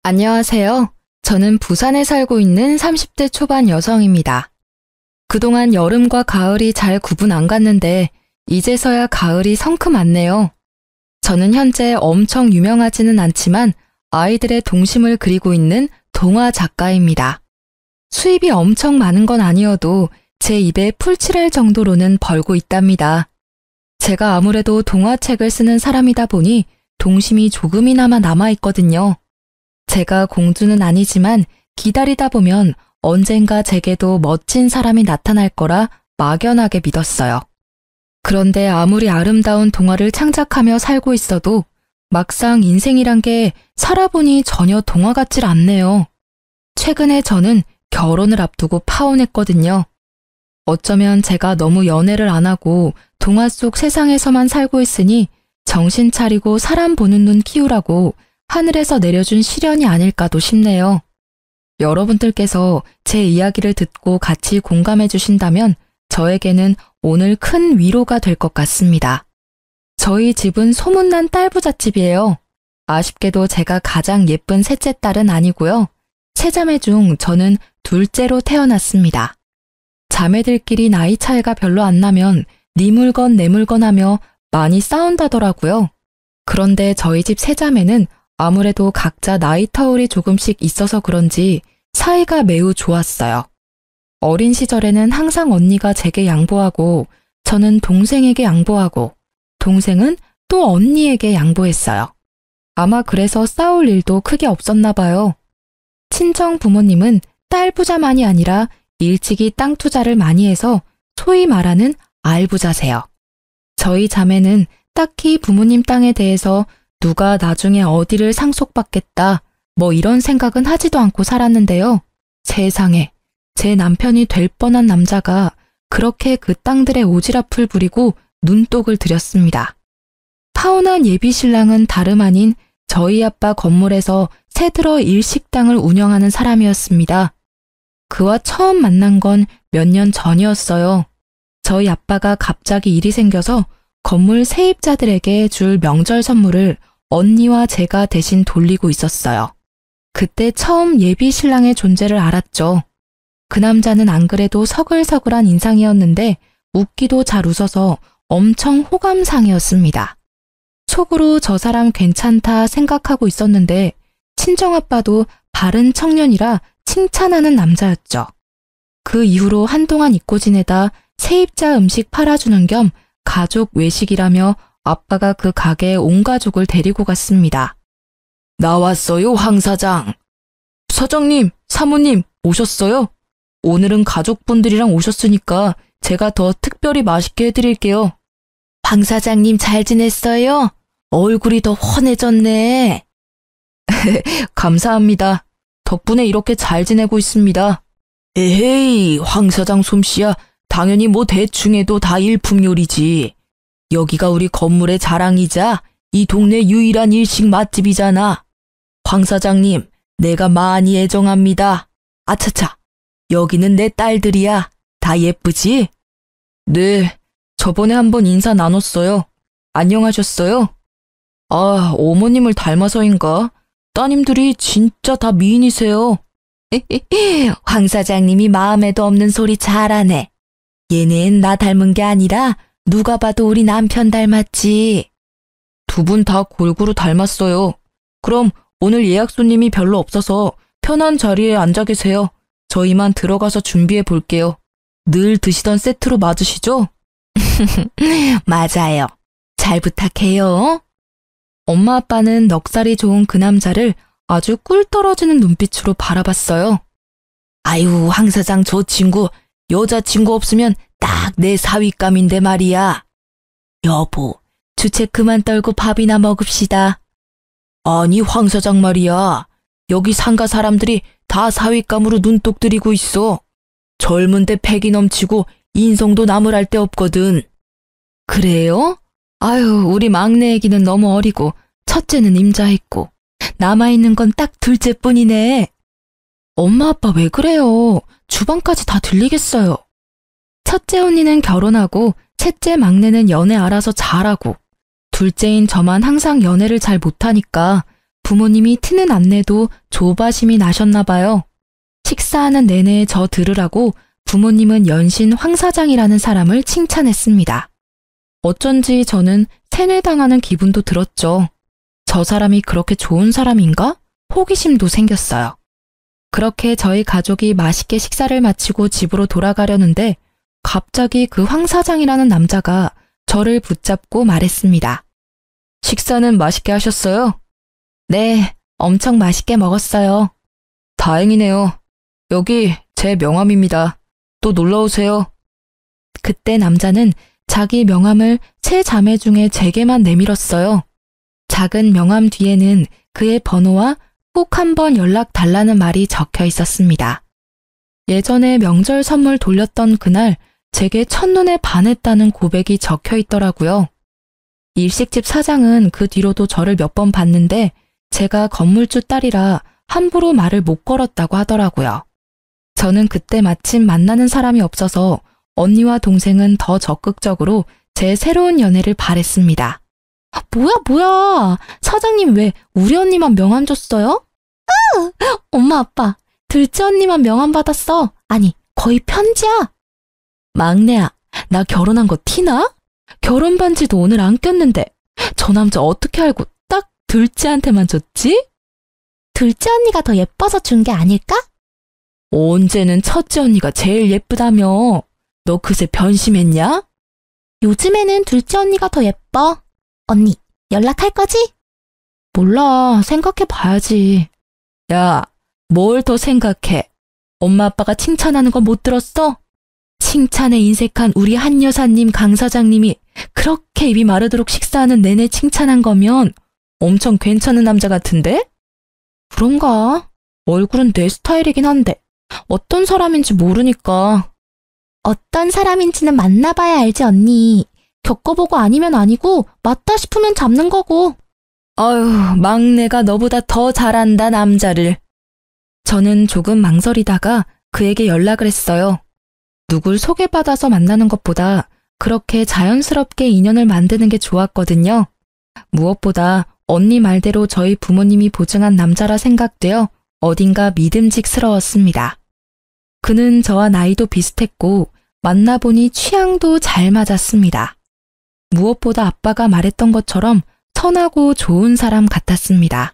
안녕하세요. 저는 부산에 살고 있는 30대 초반 여성입니다. 그동안 여름과 가을이 잘 구분 안 갔는데 이제서야 가을이 성큼 왔네요. 저는 현재 엄청 유명하지는 않지만 아이들의 동심을 그리고 있는 동화 작가입니다. 수입이 엄청 많은 건 아니어도 제 입에 풀칠할 정도로는 벌고 있답니다. 제가 아무래도 동화책을 쓰는 사람이다 보니 동심이 조금이나마 남아있거든요. 제가 공주는 아니지만 기다리다 보면 언젠가 제게도 멋진 사람이 나타날 거라 막연하게 믿었어요. 그런데 아무리 아름다운 동화를 창작하며 살고 있어도 막상 인생이란 게 살아보니 전혀 동화 같질 않네요. 최근에 저는 결혼을 앞두고 파혼했거든요. 어쩌면 제가 너무 연애를 안 하고 동화 속 세상에서만 살고 있으니 정신 차리고 사람 보는 눈 키우라고 하늘에서 내려준 시련이 아닐까도 싶네요. 여러분들께서 제 이야기를 듣고 같이 공감해 주신다면 저에게는 오늘 큰 위로가 될 것 같습니다. 저희 집은 소문난 딸부잣집이에요. 아쉽게도 제가 가장 예쁜 셋째 딸은 아니고요. 세자매 중 저는 둘째로 태어났습니다. 자매들끼리 나이 차이가 별로 안 나면 네 물건 내 물건 하며 많이 싸운다더라고요. 그런데 저희 집 세자매는 아무래도 각자 나이 터울이 조금씩 있어서 그런지 사이가 매우 좋았어요. 어린 시절에는 항상 언니가 제게 양보하고 저는 동생에게 양보하고 동생은 또 언니에게 양보했어요. 아마 그래서 싸울 일도 크게 없었나 봐요. 친정 부모님은 딸 부자만이 아니라 일찍이 땅 투자를 많이 해서 소위 말하는 알부자세요. 저희 자매는 딱히 부모님 땅에 대해서 누가 나중에 어디를 상속받겠다 뭐 이런 생각은 하지도 않고 살았는데요. 세상에 제 남편이 될 뻔한 남자가 그렇게 그 땅들의 오지랖을 부리고 눈독을 들였습니다. 파혼한 예비 신랑은 다름 아닌 저희 아빠 건물에서 새들어 일식당을 운영하는 사람이었습니다. 그와 처음 만난 건 몇 년 전이었어요. 저희 아빠가 갑자기 일이 생겨서 건물 세입자들에게 줄 명절 선물을 언니와 제가 대신 돌리고 있었어요. 그때 처음 예비 신랑의 존재를 알았죠. 그 남자는 안 그래도 서글서글한 인상이었는데 웃기도 잘 웃어서 엄청 호감상이었습니다. 속으로 저 사람 괜찮다 생각하고 있었는데 친정아빠도 바른 청년이라 칭찬하는 남자였죠. 그 이후로 한동안 잊고 지내다 세입자 음식 팔아주는 겸 가족 외식이라며 아빠가 그 가게에 온 가족을 데리고 갔습니다. 나왔어요, 황 사장. 사장님, 사모님 오셨어요? 오늘은 가족분들이랑 오셨으니까 제가 더 특별히 맛있게 해드릴게요. 황 사장님 잘 지냈어요? 얼굴이 더 훤해졌네. 감사합니다. 덕분에 이렇게 잘 지내고 있습니다. 에헤이, 황 사장 솜씨야 당연히 뭐 대충 해도 다 일품 요리지. 여기가 우리 건물의 자랑이자 이 동네 유일한 일식 맛집이잖아. 황 사장님, 내가 많이 애정합니다. 아차차, 여기는 내 딸들이야. 다 예쁘지? 네, 저번에 한번 인사 나눴어요. 안녕하셨어요? 아, 어머님을 닮아서인가? 따님들이 진짜 다 미인이세요. 황 사장님이 마음에도 없는 소리 잘하네. 얘는 나 닮은 게 아니라 누가 봐도 우리 남편 닮았지. 두 분 다 골고루 닮았어요. 그럼 오늘 예약 손님이 별로 없어서 편한 자리에 앉아 계세요. 저희만 들어가서 준비해 볼게요. 늘 드시던 세트로 맞으시죠? 맞아요. 잘 부탁해요. 엄마 아빠는 넉살이 좋은 그 남자를 아주 꿀 떨어지는 눈빛으로 바라봤어요. 아유, 황 사장 저 친구 여자친구 없으면 딱 내 사윗감인데 말이야. 여보, 주책 그만 떨고 밥이나 먹읍시다. 아니, 황 사장 말이야. 여기 상가 사람들이 다 사윗감으로 눈독 들이고 있어. 젊은데 패기 넘치고 인성도 나무랄 데 없거든. 그래요? 아유, 우리 막내 애기는 너무 어리고 첫째는 임자했고 남아있는 건 딱 둘째뿐이네. 엄마 아빠 왜 그래요? 주방까지 다 들리겠어요. 첫째 언니는 결혼하고 셋째 막내는 연애 알아서 잘하고 둘째인 저만 항상 연애를 잘 못하니까 부모님이 티는 안 내도 조바심이 나셨나 봐요. 식사하는 내내 저 들으라고 부모님은 연신 황 사장이라는 사람을 칭찬했습니다. 어쩐지 저는 세뇌당하는 기분도 들었죠. 저 사람이 그렇게 좋은 사람인가? 호기심도 생겼어요. 그렇게 저희 가족이 맛있게 식사를 마치고 집으로 돌아가려는데 갑자기 그 황 사장이라는 남자가 저를 붙잡고 말했습니다. 식사는 맛있게 하셨어요? 네, 엄청 맛있게 먹었어요. 다행이네요. 여기 제 명함입니다. 또 놀러오세요. 그때 남자는 자기 명함을 세 자매 중에 제게만 내밀었어요. 작은 명함 뒤에는 그의 번호와 꼭 한번 연락 달라는 말이 적혀 있었습니다. 예전에 명절 선물 돌렸던 그날 제게 첫눈에 반했다는 고백이 적혀 있더라고요. 일식집 사장은 그 뒤로도 저를 몇 번 봤는데 제가 건물주 딸이라 함부로 말을 못 걸었다고 하더라고요. 저는 그때 마침 만나는 사람이 없어서 언니와 동생은 더 적극적으로 제 새로운 연애를 바랬습니다. 뭐야. 사장님 왜 우리 언니만 명함 줬어요? 엄마 아빠, 둘째 언니만 명함 받았어. 아니, 거의 편지야. 막내야, 나 결혼한 거 티나? 결혼 반지도 오늘 안 꼈는데 저 남자 어떻게 알고 딱 둘째한테만 줬지? 둘째 언니가 더 예뻐서 준 게 아닐까? 언제는 첫째 언니가 제일 예쁘다며. 너 그새 변심했냐? 요즘에는 둘째 언니가 더 예뻐. 언니, 연락할 거지? 몰라, 생각해봐야지. 야, 뭘 더 생각해? 엄마 아빠가 칭찬하는 거 못 들었어? 칭찬에 인색한 우리 한 여사님 강 사장님이 그렇게 입이 마르도록 식사하는 내내 칭찬한 거면 엄청 괜찮은 남자 같은데? 그런가? 얼굴은 내 스타일이긴 한데 어떤 사람인지 모르니까. 어떤 사람인지는 만나봐야 알지 언니. 겪어보고 아니면 아니고 맞다 싶으면 잡는 거고. 아유, 막내가 너보다 더 잘한다 남자를. 저는 조금 망설이다가 그에게 연락을 했어요. 누굴 소개받아서 만나는 것보다 그렇게 자연스럽게 인연을 만드는 게 좋았거든요. 무엇보다 언니 말대로 저희 부모님이 보증한 남자라 생각되어 어딘가 믿음직스러웠습니다. 그는 저와 나이도 비슷했고 만나보니 취향도 잘 맞았습니다. 무엇보다 아빠가 말했던 것처럼 선하고 좋은 사람 같았습니다.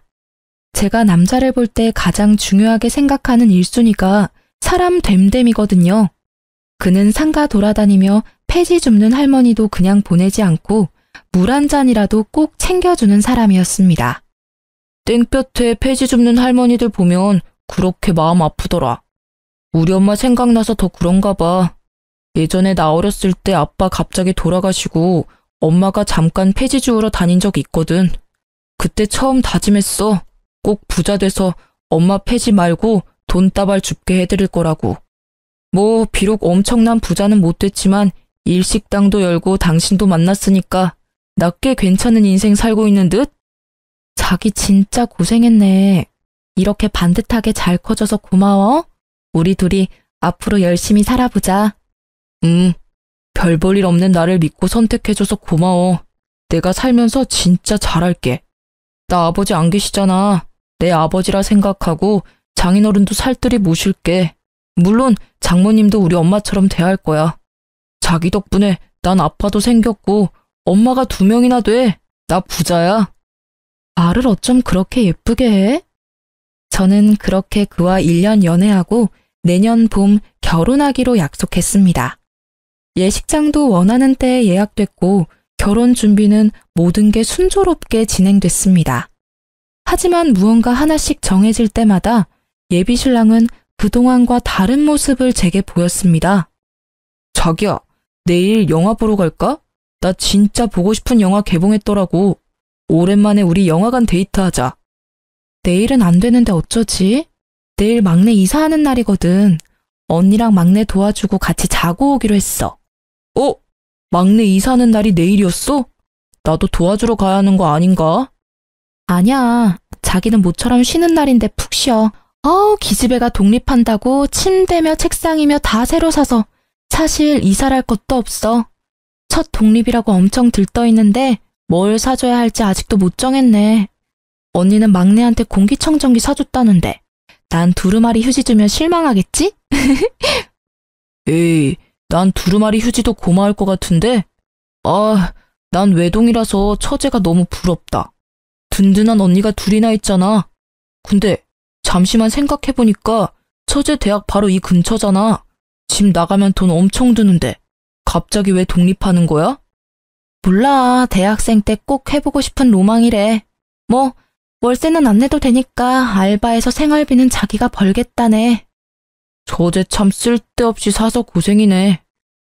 제가 남자를 볼 때 가장 중요하게 생각하는 1순위가 사람 됨됨이거든요. 그는 상가 돌아다니며 폐지 줍는 할머니도 그냥 보내지 않고 물 한 잔이라도 꼭 챙겨주는 사람이었습니다. 땡볕에 폐지 줍는 할머니들 보면 그렇게 마음 아프더라. 우리 엄마 생각나서 더 그런가 봐. 예전에 나 어렸을 때 아빠 갑자기 돌아가시고 엄마가 잠깐 폐지 주우러 다닌 적이 있거든. 그때 처음 다짐했어. 꼭 부자 돼서 엄마 폐지 말고 돈다발 줍게 해드릴 거라고. 뭐 비록 엄청난 부자는 못 됐지만 일식당도 열고 당신도 만났으니까 나 꽤 괜찮은 인생 살고 있는 듯? 자기 진짜 고생했네. 이렇게 반듯하게 잘 커져서 고마워. 우리 둘이 앞으로 열심히 살아보자. 별 볼 일 없는 나를 믿고 선택해줘서 고마워. 내가 살면서 진짜 잘할게. 나 아버지 안 계시잖아. 내 아버지라 생각하고 장인어른도 살뜰히 모실게. 물론 장모님도 우리 엄마처럼 대할 거야. 자기 덕분에 난 아빠도 생겼고 엄마가 2명이나 돼. 나 부자야. 말을 어쩜 그렇게 예쁘게 해? 저는 그렇게 그와 1년 연애하고 내년 봄 결혼하기로 약속했습니다. 예식장도 원하는 때에 예약됐고 결혼 준비는 모든 게 순조롭게 진행됐습니다. 하지만 무언가 하나씩 정해질 때마다 예비신랑은 그동안과 다른 모습을 제게 보였습니다. 자기야, 내일 영화 보러 갈까? 나 진짜 보고 싶은 영화 개봉했더라고. 오랜만에 우리 영화관 데이트하자. 내일은 안 되는데 어쩌지? 내일 막내 이사하는 날이거든. 언니랑 막내 도와주고 같이 자고 오기로 했어. 막내 이사하는 날이 내일이었어? 나도 도와주러 가야 하는 거 아닌가? 아니야. 자기는 모처럼 쉬는 날인데 푹 쉬어. 기집애가 독립한다고 침대며 책상이며 다 새로 사서 사실 이사를 할 것도 없어. 첫 독립이라고 엄청 들떠있는데 뭘 사줘야 할지 아직도 못 정했네. 언니는 막내한테 공기청정기 사줬다는데 난 두루마리 휴지 주면 실망하겠지? 에이, 난 두루마리 휴지도 고마울 것 같은데? 아, 난 외동이라서 처제가 너무 부럽다. 든든한 언니가 둘이나 있잖아. 근데 잠시만 생각해보니까 처제 대학 바로 이 근처잖아. 집 나가면 돈 엄청 드는데 갑자기 왜 독립하는 거야? 몰라, 대학생 때 꼭 해보고 싶은 로망이래. 뭐 월세는 안 내도 되니까 알바해서 생활비는 자기가 벌겠다네. 처제 참 쓸데없이 사서 고생이네.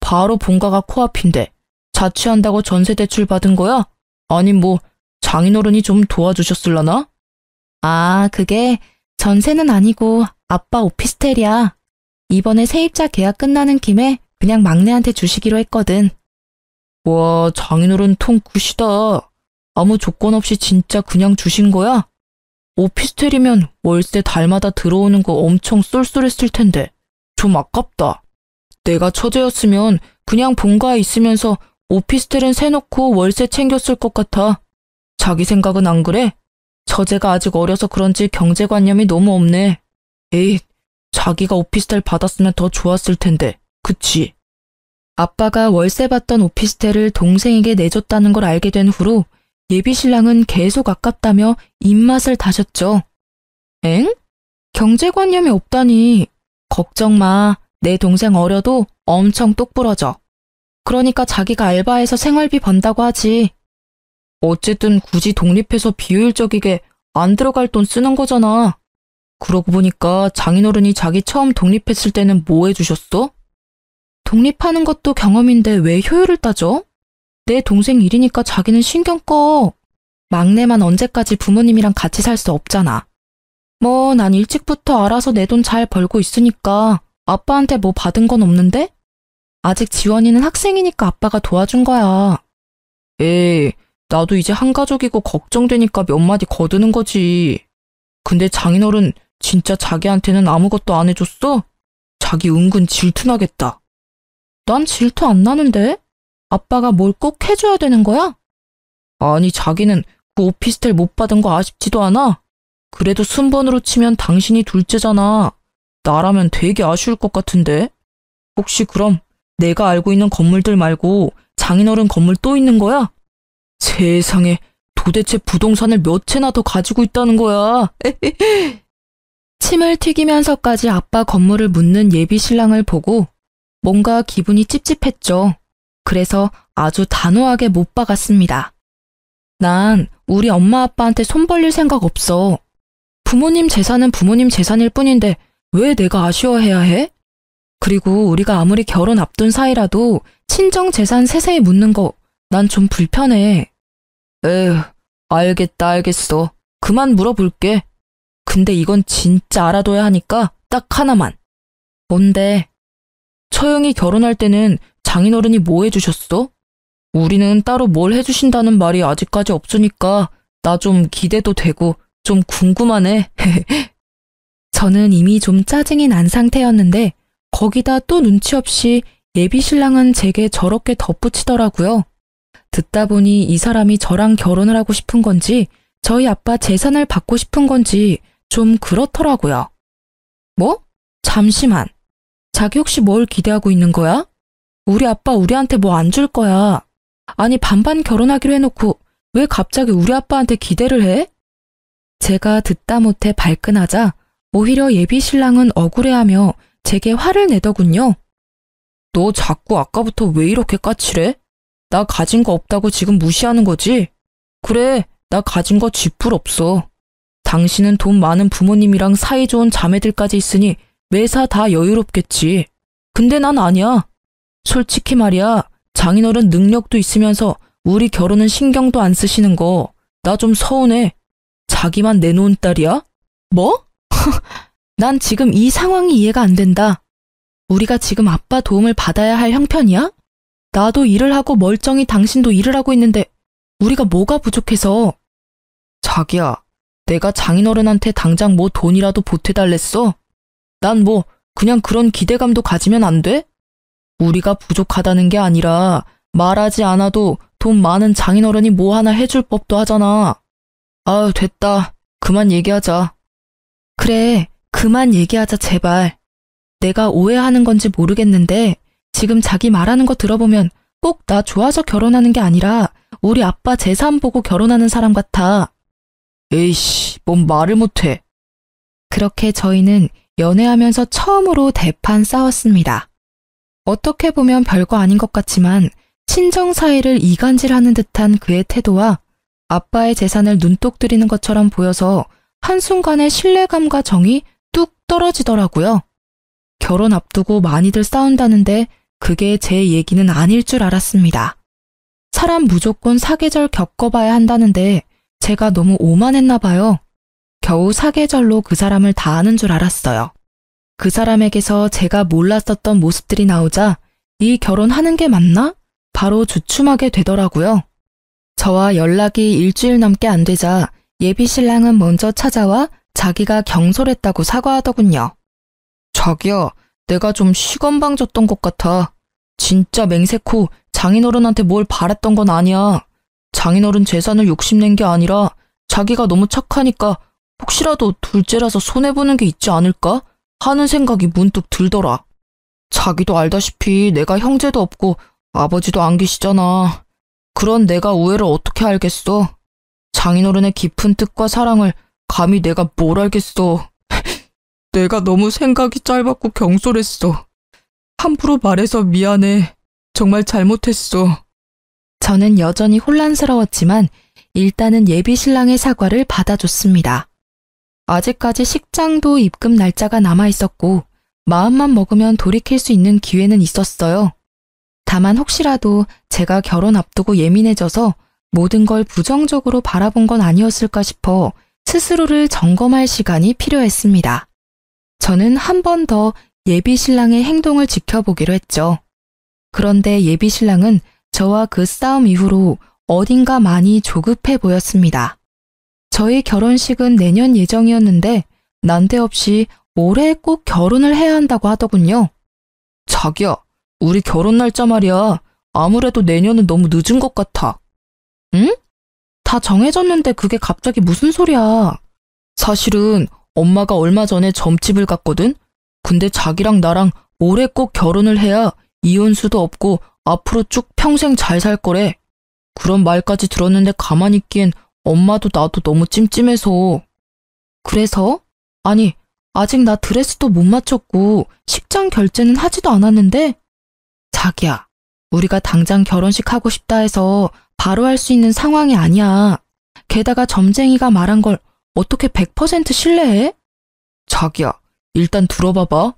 바로 본가가 코앞인데 자취한다고 전세 대출 받은 거야? 아니 뭐 장인어른이 좀 도와주셨을라나? 아, 그게 전세는 아니고 아빠 오피스텔이야. 이번에 세입자 계약 끝나는 김에 그냥 막내한테 주시기로 했거든. 와, 장인어른 통 굿이다. 아무 조건 없이 진짜 그냥 주신 거야? 오피스텔이면 월세 달마다 들어오는 거 엄청 쏠쏠했을 텐데 좀 아깝다. 내가 처제였으면 그냥 본가에 있으면서 오피스텔은 세놓고 월세 챙겼을 것 같아. 자기 생각은 안 그래? 처제가 아직 어려서 그런지 경제관념이 너무 없네. 에이, 자기가 오피스텔 받았으면 더 좋았을 텐데, 그치? 아빠가 월세 받던 오피스텔을 동생에게 내줬다는 걸 알게 된 후로 예비신랑은 계속 아깝다며 입맛을 다셨죠. 엥? 경제관념이 없다니. 걱정 마. 내 동생 어려도 엄청 똑부러져. 그러니까 자기가 알바해서 생활비 번다고 하지. 어쨌든 굳이 독립해서 비효율적이게 안 들어갈 돈 쓰는 거잖아. 그러고 보니까 장인어른이 자기 처음 독립했을 때는 뭐 해주셨어? 독립하는 것도 경험인데 왜 효율을 따져? 내 동생 일이니까 자기는 신경 꺼. 막내만 언제까지 부모님이랑 같이 살 수 없잖아. 뭐 난 일찍부터 알아서 내 돈 잘 벌고 있으니까 아빠한테 뭐 받은 건 없는데? 아직 지원이는 학생이니까 아빠가 도와준 거야. 에이, 나도 이제 한가족이고 걱정되니까 몇 마디 거드는 거지. 근데 장인어른 진짜 자기한테는 아무것도 안 해줬어? 자기 은근 질투나겠다. 난 질투 안 나는데? 아빠가 뭘 꼭 해줘야 되는 거야? 아니, 자기는 그 오피스텔 못 받은 거 아쉽지도 않아? 그래도 순번으로 치면 당신이 둘째잖아. 나라면 되게 아쉬울 것 같은데? 혹시 그럼 내가 알고 있는 건물들 말고 장인어른 건물 또 있는 거야? 세상에, 도대체 부동산을 몇 채나 더 가지고 있다는 거야. 침을 튀기면서까지 아빠 건물을 묻는 예비신랑을 보고 뭔가 기분이 찝찝했죠. 그래서 아주 단호하게 못 박았습니다. 난 우리 엄마 아빠한테 손 벌릴 생각 없어. 부모님 재산은 부모님 재산일 뿐인데 왜 내가 아쉬워해야 해? 그리고 우리가 아무리 결혼 앞둔 사이라도 친정 재산 세세히 묻는 거 난 좀 불편해. 에휴, 알겠어. 그만 물어볼게. 근데 이건 진짜 알아둬야 하니까 딱 하나만. 뭔데? 처형이 결혼할 때는 장인어른이 뭐 해주셨어? 우리는 따로 뭘 해주신다는 말이 아직까지 없으니까 나 좀 기대도 되고 좀 궁금하네. 저는 이미 좀 짜증이 난 상태였는데 거기다 또 눈치 없이 예비신랑은 제게 저렇게 덧붙이더라고요. 듣다 보니 이 사람이 저랑 결혼을 하고 싶은 건지 저희 아빠 재산을 받고 싶은 건지 좀 그렇더라고요. 뭐? 잠시만. 자기 혹시 뭘 기대하고 있는 거야? 우리 아빠 우리한테 뭐 안 줄 거야. 아니 반반 결혼하기로 해놓고 왜 갑자기 우리 아빠한테 기대를 해? 제가 듣다 못해 발끈하자 오히려 예비신랑은 억울해하며 제게 화를 내더군요. 너 자꾸 아까부터 왜 이렇게 까칠해? 나 가진 거 없다고 지금 무시하는 거지? 그래, 나 가진 거 쥐뿔 없어. 당신은 돈 많은 부모님이랑 사이좋은 자매들까지 있으니 매사 다 여유롭겠지. 근데 난 아니야. 솔직히 말이야, 장인어른 능력도 있으면서 우리 결혼은 신경도 안 쓰시는 거 나 좀 서운해. 자기만 내놓은 딸이야? 뭐? 난 지금 이 상황이 이해가 안 된다. 우리가 지금 아빠 도움을 받아야 할 형편이야? 나도 일을 하고 멀쩡히 당신도 일을 하고 있는데 우리가 뭐가 부족해서. 자기야, 내가 장인어른한테 당장 뭐 돈이라도 보태달랬어? 난 뭐 그냥 그런 기대감도 가지면 안 돼? 우리가 부족하다는 게 아니라 말하지 않아도 돈 많은 장인어른이 뭐 하나 해줄 법도 하잖아. 아유, 됐다. 그만 얘기하자. 그래, 그만 얘기하자, 제발. 내가 오해하는 건지 모르겠는데 지금 자기 말하는 거 들어보면 꼭 나 좋아서 결혼하는 게 아니라 우리 아빠 재산 보고 결혼하는 사람 같아. 에이씨, 뭔 말을 못해. 그렇게 저희는 연애하면서 처음으로 대판 싸웠습니다. 어떻게 보면 별거 아닌 것 같지만 친정 사이를 이간질하는 듯한 그의 태도와 아빠의 재산을 눈독 들이는 것처럼 보여서 한순간에 신뢰감과 정이 뚝 떨어지더라고요. 결혼 앞두고 많이들 싸운다는데 그게 제 얘기는 아닐 줄 알았습니다. 사람 무조건 사계절 겪어봐야 한다는데 제가 너무 오만했나 봐요. 겨우 사계절로 그 사람을 다 아는 줄 알았어요. 그 사람에게서 제가 몰랐었던 모습들이 나오자 이 결혼하는 게 맞나? 바로 주춤하게 되더라고요. 저와 연락이 일주일 넘게 안 되자 예비 신랑은 먼저 찾아와 자기가 경솔했다고 사과하더군요. 자기야, 내가 좀 시건방졌던 것 같아. 진짜 맹세코 장인어른한테 뭘 바랬던 건 아니야. 장인어른 재산을 욕심낸 게 아니라 자기가 너무 착하니까 혹시라도 둘째라서 손해보는 게 있지 않을까 하는 생각이 문득 들더라. 자기도 알다시피 내가 형제도 없고 아버지도 안 계시잖아. 그런 내가 우애를 어떻게 알겠어. 장인어른의 깊은 뜻과 사랑을 감히 내가 뭘 알겠어. 내가 너무 생각이 짧았고 경솔했어. 함부로 말해서 미안해. 정말 잘못했어. 저는 여전히 혼란스러웠지만 일단은 예비 신랑의 사과를 받아줬습니다. 아직까지 식장도 입금 날짜가 남아있었고 마음만 먹으면 돌이킬 수 있는 기회는 있었어요. 다만 혹시라도 제가 결혼 앞두고 예민해져서 모든 걸 부정적으로 바라본 건 아니었을까 싶어 스스로를 점검할 시간이 필요했습니다. 저는 한 번 더 예비 신랑의 행동을 지켜보기로 했죠. 그런데 예비 신랑은 저와 그 싸움 이후로 어딘가 많이 조급해 보였습니다. 저희 결혼식은 내년 예정이었는데 난데없이 올해 꼭 결혼을 해야 한다고 하더군요. 자기야, 우리 결혼 날짜 말이야. 아무래도 내년은 너무 늦은 것 같아. 응? 다 정해졌는데 그게 갑자기 무슨 소리야. 사실은 엄마가 얼마 전에 점집을 갔거든? 근데 자기랑 나랑 올해 꼭 결혼을 해야 이혼수도 없고 앞으로 쭉 평생 잘 살 거래. 그런 말까지 들었는데 가만히 있기엔 엄마도 나도 너무 찜찜해서. 그래서? 아니, 아직 나 드레스도 못 맞췄고 식장 결제는 하지도 않았는데? 자기야, 우리가 당장 결혼식 하고 싶다 해서 바로 할 수 있는 상황이 아니야. 게다가 점쟁이가 말한 걸 어떻게 100% 신뢰해? 자기야, 일단 들어봐봐.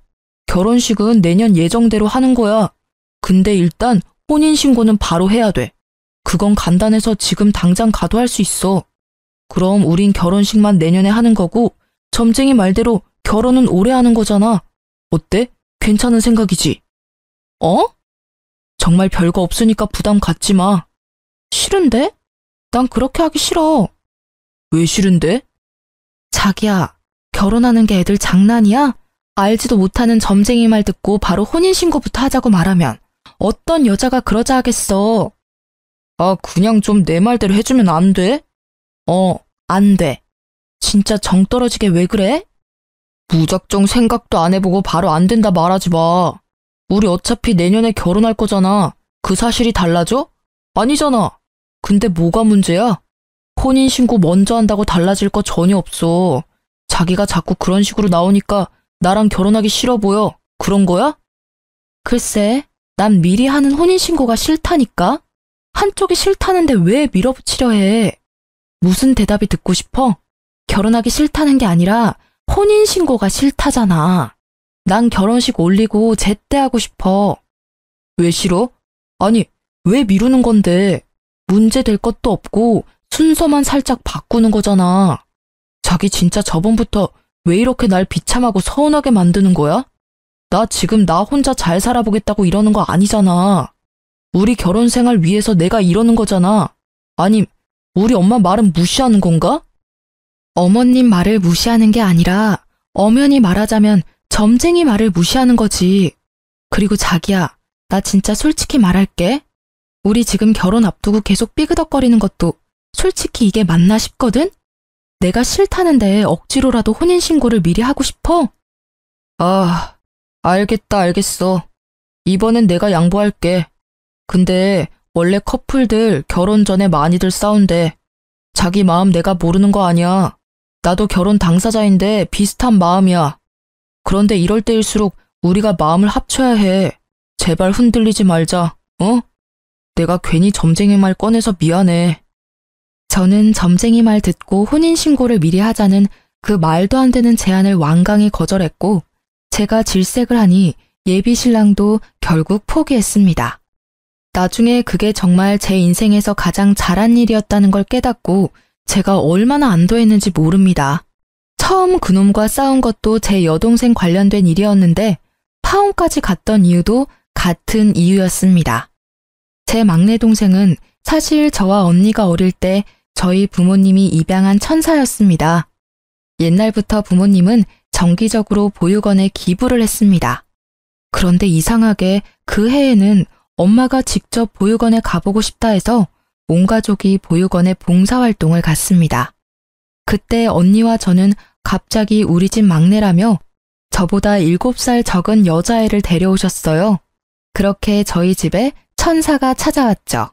결혼식은 내년 예정대로 하는 거야. 근데 일단 혼인신고는 바로 해야 돼. 그건 간단해서 지금 당장 가도 할 수 있어. 그럼 우린 결혼식만 내년에 하는 거고 점쟁이 말대로 결혼은 올해 하는 거잖아. 어때? 괜찮은 생각이지? 어? 정말 별거 없으니까 부담 갖지 마. 싫은데? 난 그렇게 하기 싫어. 왜 싫은데? 자기야, 결혼하는 게 애들 장난이야? 알지도 못하는 점쟁이 말 듣고 바로 혼인신고부터 하자고 말하면 어떤 여자가 그러자 하겠어. 아, 그냥 좀 내 말대로 해주면 안 돼? 안 돼. 진짜 정 떨어지게 왜 그래? 무작정 생각도 안 해보고 바로 안 된다 말하지 마. 우리 어차피 내년에 결혼할 거잖아. 그 사실이 달라져? 아니잖아. 근데 뭐가 문제야? 혼인신고 먼저 한다고 달라질 거 전혀 없어. 자기가 자꾸 그런 식으로 나오니까 나랑 결혼하기 싫어 보여. 그런 거야? 글쎄, 난 미리 하는 혼인신고가 싫다니까? 한쪽이 싫다는데 왜 밀어붙이려 해? 무슨 대답이 듣고 싶어? 결혼하기 싫다는 게 아니라 혼인신고가 싫다잖아. 난 결혼식 올리고 제때하고 싶어. 왜 싫어? 아니, 왜 미루는 건데? 문제 될 것도 없고 순서만 살짝 바꾸는 거잖아. 자기 진짜 저번부터 왜 이렇게 날 비참하고 서운하게 만드는 거야? 나 지금 나 혼자 잘 살아보겠다고 이러는 거 아니잖아. 우리 결혼 생활 위해서 내가 이러는 거잖아. 아님, 우리 엄마 말은 무시하는 건가? 어머님 말을 무시하는 게 아니라 엄연히 말하자면 점쟁이 말을 무시하는 거지. 그리고 자기야, 나 진짜 솔직히 말할게. 우리 지금 결혼 앞두고 계속 삐그덕거리는 것도 솔직히 이게 맞나 싶거든? 내가 싫다는데 억지로라도 혼인신고를 미리 하고 싶어? 아, 알겠어. 이번엔 내가 양보할게. 근데 원래 커플들 결혼 전에 많이들 싸운대. 자기 마음 내가 모르는 거 아니야. 나도 결혼 당사자인데 비슷한 마음이야. 그런데 이럴 때일수록 우리가 마음을 합쳐야 해. 제발 흔들리지 말자, 어? 내가 괜히 점쟁이 말 꺼내서 미안해. 저는 점쟁이 말 듣고 혼인신고를 미리 하자는 그 말도 안 되는 제안을 완강히 거절했고, 제가 질색을 하니 예비 신랑도 결국 포기했습니다. 나중에 그게 정말 제 인생에서 가장 잘한 일이었다는 걸 깨닫고 제가 얼마나 안도했는지 모릅니다. 처음 그놈과 싸운 것도 제 여동생 관련된 일이었는데 파혼까지 갔던 이유도 같은 이유였습니다. 제 막내 동생은 사실 저와 언니가 어릴 때 저희 부모님이 입양한 천사였습니다. 옛날부터 부모님은 정기적으로 보육원에 기부를 했습니다. 그런데 이상하게 그 해에는 엄마가 직접 보육원에 가보고 싶다 해서 온 가족이 보육원에 봉사활동을 갔습니다. 그때 언니와 저는 갑자기 우리 집 막내라며 저보다 7살 적은 여자애를 데려오셨어요. 그렇게 저희 집에 천사가 찾아왔죠.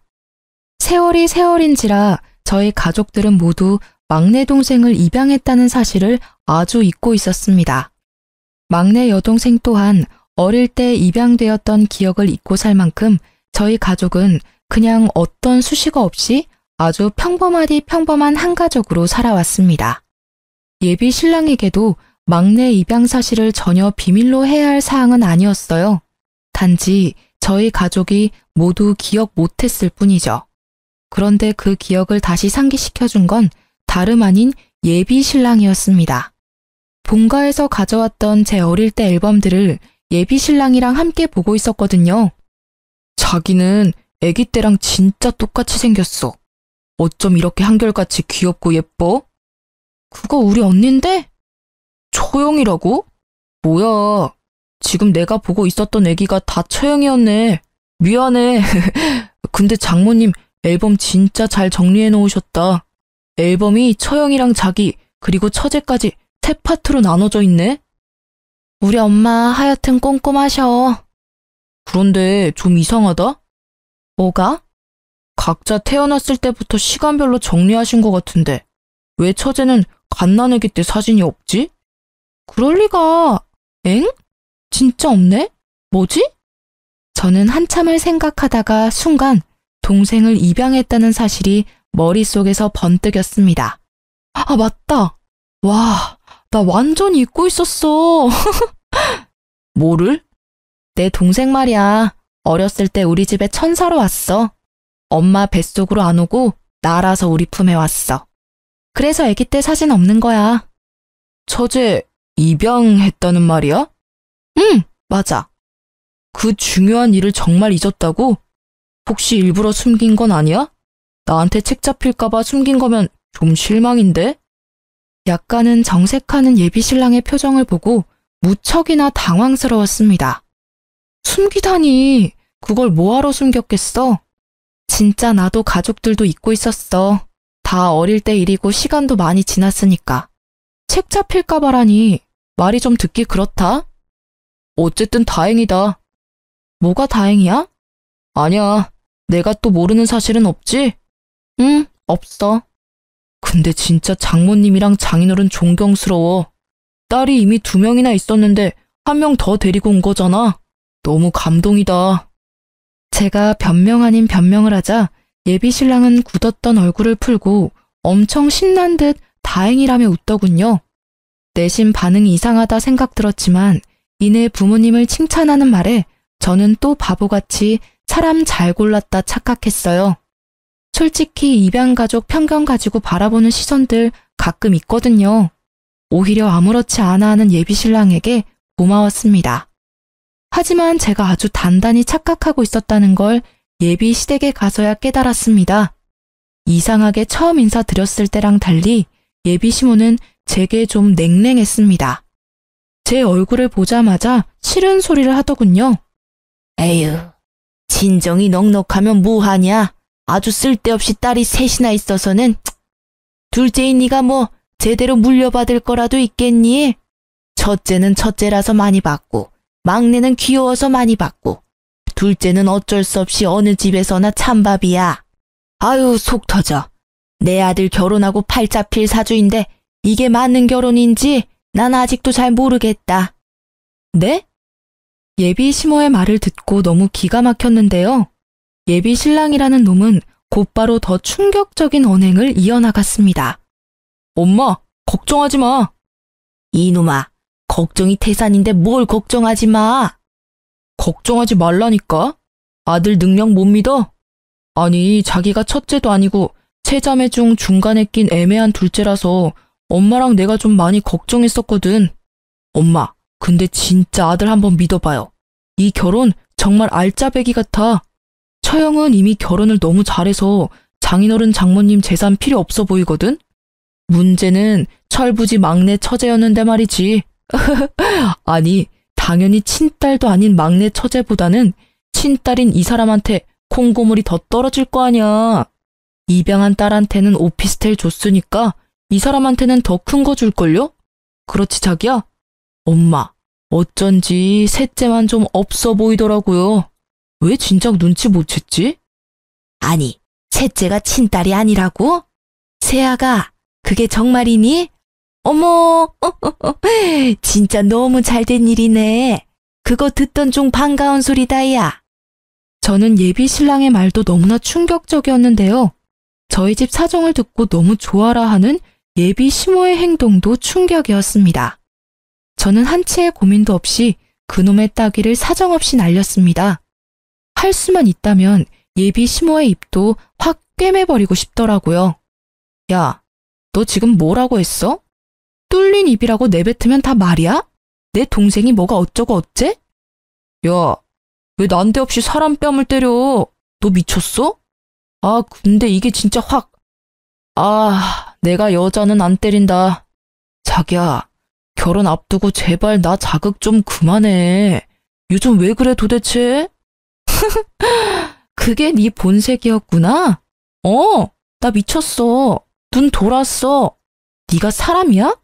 세월이 세월인지라 저희 가족들은 모두 막내 동생을 입양했다는 사실을 아주 잊고 있었습니다. 막내 여동생 또한 어릴 때 입양되었던 기억을 잊고 살 만큼 저희 가족은 그냥 어떤 수식어 없이 아주 평범하디 평범한 한 가족으로 살아왔습니다. 예비 신랑에게도 막내 입양 사실을 전혀 비밀로 해야 할 사항은 아니었어요. 단지 저희 가족이 모두 기억 못했을 뿐이죠. 그런데 그 기억을 다시 상기시켜준 건 다름 아닌 예비 신랑이었습니다. 본가에서 가져왔던 제 어릴 때 앨범들을 예비 신랑이랑 함께 보고 있었거든요. 자기는 아기 때랑 진짜 똑같이 생겼어. 어쩜 이렇게 한결같이 귀엽고 예뻐? 그거 우리 언니인데? 처형이라고? 뭐야, 지금 내가 보고 있었던 아기가 다 처형이었네. 미안해. 근데 장모님 앨범 진짜 잘 정리해 놓으셨다. 앨범이 처형이랑 자기 그리고 처제까지 세 파트로 나눠져 있네. 우리 엄마 하여튼 꼼꼼하셔. 그런데 좀 이상하다? 뭐가? 각자 태어났을 때부터 시간별로 정리하신 것 같은데 왜 처제는 갓난아기 때 사진이 없지? 그럴 리가. 엥? 진짜 없네? 뭐지? 저는 한참을 생각하다가 순간 동생을 입양했다는 사실이 머릿속에서 번뜩였습니다. 아, 맞다. 와, 나 완전 잊고 있었어. 뭐를? 내 동생 말이야. 어렸을 때 우리 집에 천사로 왔어. 엄마 뱃속으로 안 오고 날아서 우리 품에 왔어. 그래서 아기 때 사진 없는 거야. 처제 입양했다는 말이야? 응, 맞아. 그 중요한 일을 정말 잊었다고? 혹시 일부러 숨긴 건 아니야? 나한테 책 잡힐까봐 숨긴 거면 좀 실망인데? 약간은 정색하는 예비 신랑의 표정을 보고 무척이나 당황스러웠습니다. 숨기다니, 그걸 뭐하러 숨겼겠어? 진짜 나도 가족들도 잊고 있었어. 다 어릴 때 일이고 시간도 많이 지났으니까. 책 잡힐까봐라니 말이 좀 듣기 그렇다. 어쨌든 다행이다. 뭐가 다행이야? 아니야, 내가 또 모르는 사실은 없지? 응, 없어. 근데 진짜 장모님이랑 장인어른 존경스러워. 딸이 이미 2명이나 있었는데 1명 더 데리고 온 거잖아. 너무 감동이다. 제가 변명 아닌 변명을 하자 예비 신랑은 굳었던 얼굴을 풀고 엄청 신난 듯 다행이라며 웃더군요. 내심 반응이 이상하다 생각 들었지만 이내 부모님을 칭찬하는 말에 저는 또 바보같이 사람 잘 골랐다 착각했어요. 솔직히 입양가족 편견 가지고 바라보는 시선들 가끔 있거든요. 오히려 아무렇지 않아 하는 예비 신랑에게 고마웠습니다. 하지만 제가 아주 단단히 착각하고 있었다는 걸 예비 시댁에 가서야 깨달았습니다. 이상하게 처음 인사드렸을 때랑 달리 예비 시모는 제게 좀 냉랭했습니다. 제 얼굴을 보자마자 싫은 소리를 하더군요. 에휴, 진정이 넉넉하면 뭐하냐. 아주 쓸데없이 딸이 셋이나 있어서는. 둘째인 네가 뭐 제대로 물려받을 거라도 있겠니? 첫째는 첫째라서 많이 받고, 막내는 귀여워서 많이 받고, 둘째는 어쩔 수 없이 어느 집에서나 찬밥이야. 아유, 속 터져. 내 아들 결혼하고 팔 잡힐 사주인데 이게 맞는 결혼인지 난 아직도 잘 모르겠다. 네? 예비 시모의 말을 듣고 너무 기가 막혔는데요. 예비 신랑이라는 놈은 곧바로 더 충격적인 언행을 이어나갔습니다. 엄마, 걱정하지 마. 이놈아, 걱정이 태산인데 뭘 걱정하지 마. 걱정하지 말라니까. 아들 능력 못 믿어? 아니, 자기가 첫째도 아니고 세자매 중 중간에 낀 애매한 둘째라서 엄마랑 내가 좀 많이 걱정했었거든. 엄마, 근데 진짜 아들 한번 믿어봐요. 이 결혼 정말 알짜배기 같아. 처형은 이미 결혼을 너무 잘해서 장인어른 장모님 재산 필요 없어 보이거든? 문제는 철부지 막내 처제였는데 말이지. 아니, 당연히 친딸도 아닌 막내 처제보다는 친딸인 이 사람한테 콩고물이 더 떨어질 거 아니야. 입양한 딸한테는 오피스텔 줬으니까 이 사람한테는 더 큰 거 줄걸요? 그렇지 자기야? 엄마, 어쩐지 셋째만 좀 없어 보이더라고요. 왜 진작 눈치 못 챘지? 아니, 셋째가 친딸이 아니라고? 세아가, 그게 정말이니? 어머, 진짜 너무 잘된 일이네. 그거 듣던 중 반가운 소리다, 야. 저는 예비 신랑의 말도 너무나 충격적이었는데요. 저희 집 사정을 듣고 너무 좋아라 하는 예비 시모의 행동도 충격이었습니다. 저는 한치의 고민도 없이 그놈의 따귀를 사정없이 날렸습니다. 할 수만 있다면 예비 시모의 입도 확 꿰매버리고 싶더라고요. 야, 너 지금 뭐라고 했어? 뚫린 입이라고 내뱉으면 다 말이야? 내 동생이 뭐가 어쩌고 어째? 야, 왜 난데없이 사람 뺨을 때려? 너 미쳤어? 아, 근데 이게 진짜 확... 내가 여자는 안 때린다. 자기야, 결혼 앞두고 제발 나 자극 좀 그만해. 요즘 왜 그래 도대체? 그게 네 본색이었구나? 나 미쳤어. 눈 돌았어. 네가 사람이야?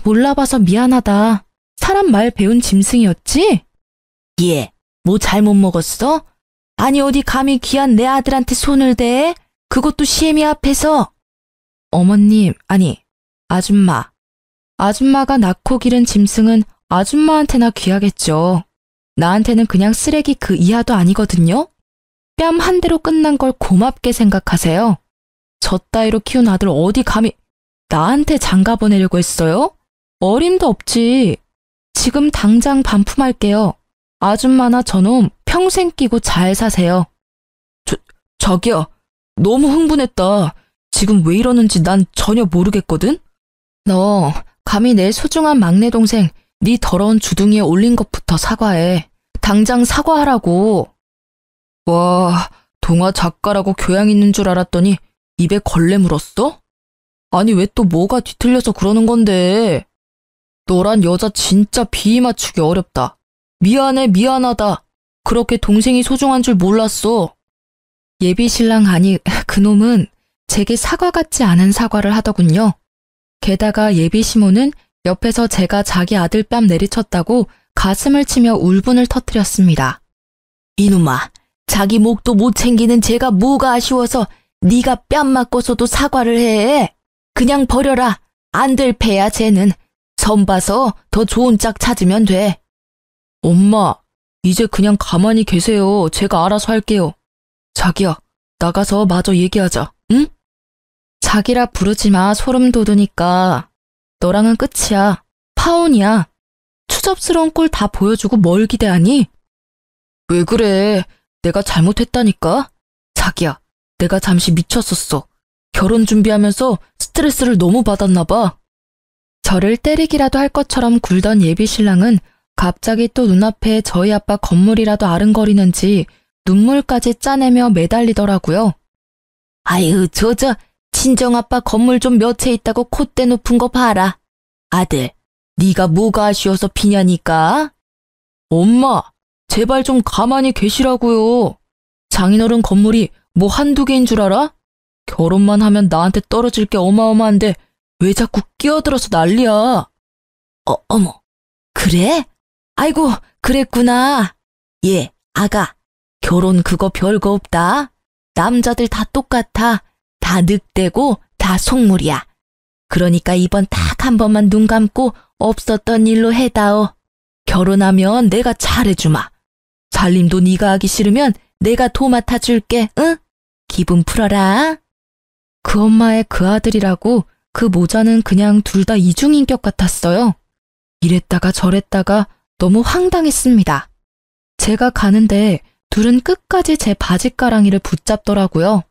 몰라봐서 미안하다. 사람 말 배운 짐승이었지? 얘, 뭐 잘못 먹었어? 아니 어디 감히 귀한 내 아들한테 손을 대? 그것도 시애미 앞에서. 어머님, 아니, 아줌마. 아줌마가 낳고 기른 짐승은 아줌마한테나 귀하겠죠. 나한테는 그냥 쓰레기 그 이하도 아니거든요. 뺨 한 대로 끝난 걸 고맙게 생각하세요. 저 따위로 키운 아들 어디 감히 나한테 장가 보내려고 했어요? 어림도 없지. 지금 당장 반품할게요. 아줌마나 저놈 평생 끼고 잘 사세요. 자기야, 너무 흥분했다. 지금 왜 이러는지 난 전혀 모르겠거든? 너 감히 내 소중한 막내 동생 네 더러운 주둥이에 올린 것부터 사과해. 당장 사과하라고. 와, 동화 작가라고 교양 있는 줄 알았더니 입에 걸레 물었어? 아니 왜 또 뭐가 뒤틀려서 그러는 건데. 너란 여자 진짜 비위 맞추기 어렵다. 미안해, 미안하다. 그렇게 동생이 소중한 줄 몰랐어. 예비 신랑 아니 그놈은 제게 사과 같지 않은 사과를 하더군요. 게다가 예비 시모는 옆에서 제가 자기 아들 뺨 내리쳤다고 가슴을 치며 울분을 터뜨렸습니다. 이놈아, 자기 목도 못 챙기는 쟤가 뭐가 아쉬워서 네가 뺨 맞고서도 사과를 해. 그냥 버려라. 안 될 패야 쟤는. 선 봐서 더 좋은 짝 찾으면 돼. 엄마, 이제 그냥 가만히 계세요. 제가 알아서 할게요. 자기야, 나가서 마저 얘기하자, 응? 자기라 부르지 마, 소름 돋으니까. 너랑은 끝이야. 파혼이야. 추접스러운 꼴 다 보여주고 뭘 기대하니? 왜 그래? 내가 잘못했다니까? 자기야, 내가 잠시 미쳤었어. 결혼 준비하면서 스트레스를 너무 받았나 봐. 저를 때리기라도 할 것처럼 굴던 예비 신랑은 갑자기 또 눈앞에 저희 아빠 건물이라도 아른거리는지 눈물까지 짜내며 매달리더라고요. 아유, 친정아빠 건물 좀 몇 채 있다고 콧대 높은 거 봐라. 아들, 네가 뭐가 아쉬워서 비냐니까? 엄마, 제발 좀 가만히 계시라고요. 장인어른 건물이 뭐 한두 개인 줄 알아? 결혼만 하면 나한테 떨어질 게 어마어마한데 왜 자꾸 끼어들어서 난리야? 어머, 그래? 아이고, 그랬구나. 예, 아가, 결혼 그거 별거 없다. 남자들 다 똑같아. 다 늑대고 다 속물이야. 그러니까 이번 딱 한 번만 눈 감고 없었던 일로 해다오. 결혼하면 내가 잘해주마. 살림도 네가 하기 싫으면 내가 도맡아 줄게, 응? 기분 풀어라. 그 엄마의 그 아들이라고 그 모자는 그냥 둘 다 이중인격 같았어요. 이랬다가 저랬다가 너무 황당했습니다. 제가 가는데 둘은 끝까지 제 바지가랑이를 붙잡더라고요.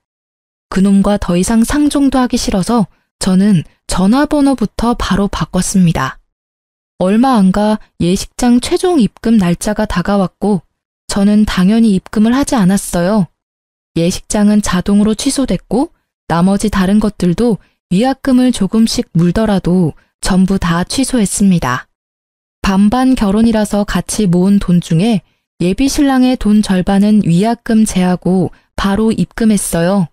그놈과 더 이상 상종도 하기 싫어서 저는 전화번호부터 바로 바꿨습니다. 얼마 안 가 예식장 최종 입금 날짜가 다가왔고 저는 당연히 입금을 하지 않았어요. 예식장은 자동으로 취소됐고 나머지 다른 것들도 위약금을 조금씩 물더라도 전부 다 취소했습니다. 반반 결혼이라서 같이 모은 돈 중에 예비 신랑의 돈 절반은 위약금 제하고 바로 입금했어요.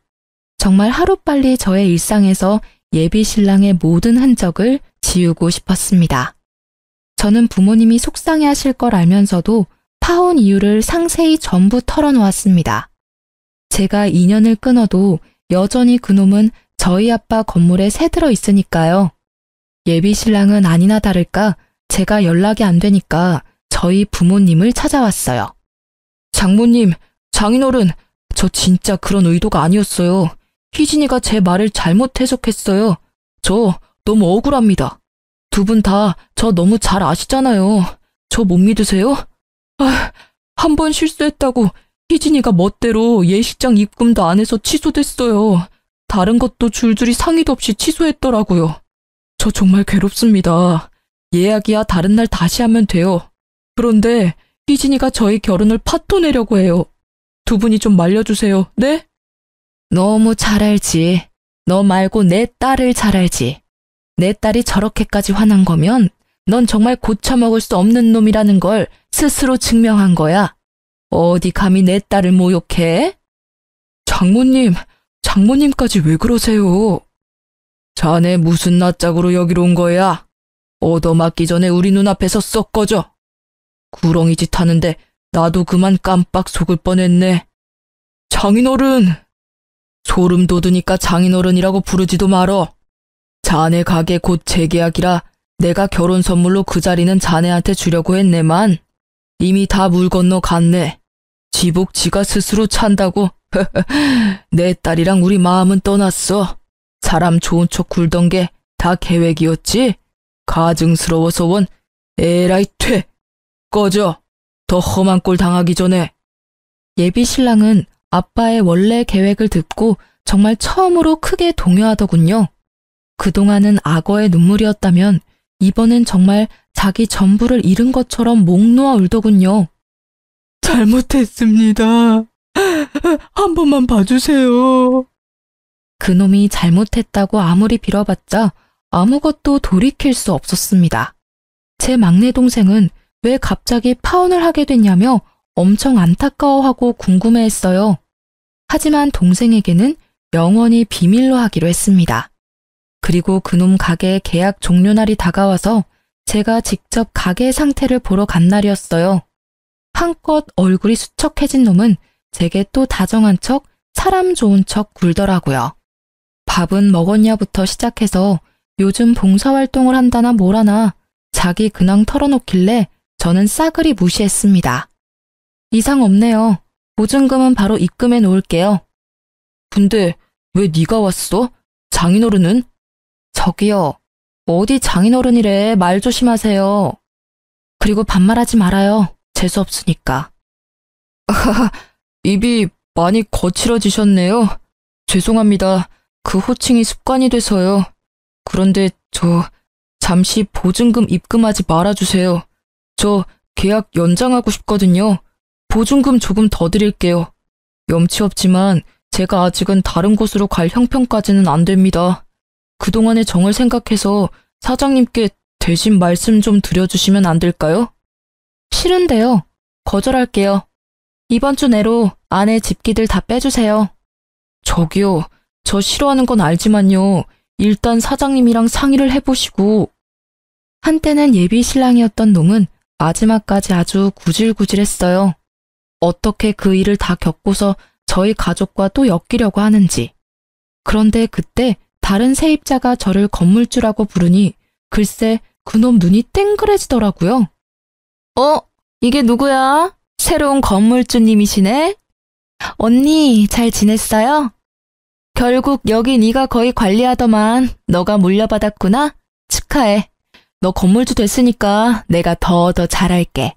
정말 하루빨리 저의 일상에서 예비 신랑의 모든 흔적을 지우고 싶었습니다. 저는 부모님이 속상해하실 걸 알면서도 파혼 이유를 상세히 전부 털어놓았습니다. 제가 인연을 끊어도 여전히 그놈은 저희 아빠 건물에 새들어 있으니까요. 예비 신랑은 아니나 다를까 제가 연락이 안 되니까 저희 부모님을 찾아왔어요. 장모님, 장인어른, 저 진짜 그런 의도가 아니었어요. 희진이가 제 말을 잘못 해석했어요. 저 너무 억울합니다. 두 분 다 저 너무 잘 아시잖아요. 저 못 믿으세요? 한 번 실수했다고 희진이가 멋대로 예식장 입금도 안 해서 취소됐어요. 다른 것도 줄줄이 상의도 없이 취소했더라고요. 저 정말 괴롭습니다. 예약이야 다른 날 다시 하면 돼요. 그런데 희진이가 저희 결혼을 파토내려고 해요. 두 분이 좀 말려주세요. 네? 너무 잘 알지. 너 말고 내 딸을 잘 알지. 내 딸이 저렇게까지 화난 거면 넌 정말 고쳐먹을 수 없는 놈이라는 걸 스스로 증명한 거야. 어디 감히 내 딸을 모욕해? 장모님, 장모님까지 왜 그러세요? 자네 무슨 낯짝으로 여기로 온 거야? 얻어맞기 전에 우리 눈앞에서 썩 꺼져. 구렁이 짓 하는데 나도 그만 깜빡 속을 뻔했네. 장인어른! 소름 돋으니까 장인어른이라고 부르지도 말어. 자네 가게 곧 재계약이라 내가 결혼 선물로 그 자리는 자네한테 주려고 했네만 이미 다 물 건너 갔네. 지복 지가 스스로 찬다고. 내 딸이랑 우리 마음은 떠났어. 사람 좋은 척 굴던 게 다 계획이었지? 가증스러워서 원. 에라이 퇴. 꺼져. 더 험한 꼴 당하기 전에. 예비 신랑은 아빠의 원래 계획을 듣고 정말 처음으로 크게 동요하더군요. 그동안은 악어의 눈물이었다면 이번엔 정말 자기 전부를 잃은 것처럼 목 놓아 울더군요. 잘못했습니다. 한 번만 봐주세요. 그놈이 잘못했다고 아무리 빌어봤자 아무것도 돌이킬 수 없었습니다. 제 막내 동생은 왜 갑자기 파혼을 하게 됐냐며 엄청 안타까워하고 궁금해했어요. 하지만 동생에게는 영원히 비밀로 하기로 했습니다. 그리고 그놈 가게의 계약 종료날이 다가와서 제가 직접 가게 상태를 보러 간 날이었어요. 한껏 얼굴이 수척해진 놈은 제게 또 다정한 척, 사람 좋은 척 굴더라고요. 밥은 먹었냐부터 시작해서 요즘 봉사활동을 한다나 뭐라나 자기 근황 털어놓길래 저는 싸그리 무시했습니다. 이상 없네요. 보증금은 바로 입금해 놓을게요. 근데 왜 네가 왔어? 장인어른은? 저기요. 어디 장인어른이래. 말 조심하세요. 그리고 반말하지 말아요. 재수없으니까. 입이 많이 거칠어지셨네요. 죄송합니다. 그 호칭이 습관이 돼서요. 그런데 저 잠시 보증금 입금하지 말아주세요. 저 계약 연장하고 싶거든요. 보증금 조금 더 드릴게요. 염치 없지만 제가 아직은 다른 곳으로 갈 형편까지는 안 됩니다. 그동안의 정을 생각해서 사장님께 대신 말씀 좀 드려주시면 안 될까요? 싫은데요. 거절할게요. 이번 주 내로 아내 집기들 다 빼주세요. 저기요. 저 싫어하는 건 알지만요. 일단 사장님이랑 상의를 해보시고. 한때는 예비 신랑이었던 놈은 마지막까지 아주 구질구질했어요. 어떻게 그 일을 다 겪고서 저희 가족과 또 엮이려고 하는지. 그런데 그때 다른 세입자가 저를 건물주라고 부르니 글쎄 그놈 눈이 땡그레지더라고요. 이게 누구야? 새로운 건물주님이시네? 언니 잘 지냈어요? 결국 여기 네가 거의 관리하더만 너가 물려받았구나? 축하해. 너 건물주 됐으니까 내가 더 잘할게.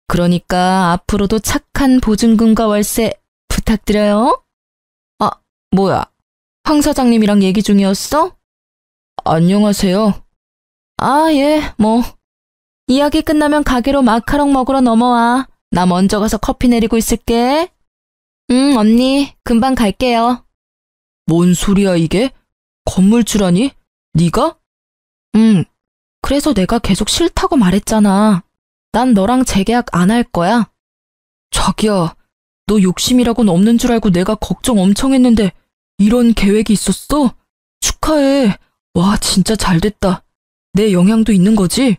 그러니까 앞으로도 착한 보증금과 월세 부탁드려요. 아, 뭐야? 황 사장님이랑 얘기 중이었어? 안녕하세요. 아, 예, 뭐. 이야기 끝나면 가게로 마카롱 먹으러 넘어와. 나 먼저 가서 커피 내리고 있을게. 언니, 금방 갈게요. 뭔 소리야 이게? 건물주라니? 네가? 그래서 내가 계속 싫다고 말했잖아. 난 너랑 재계약 안 할 거야. 자기야, 너 욕심이라고는 없는 줄 알고 내가 걱정 엄청 했는데 이런 계획이 있었어? 축하해. 와, 진짜 잘됐다. 내 영향도 있는 거지?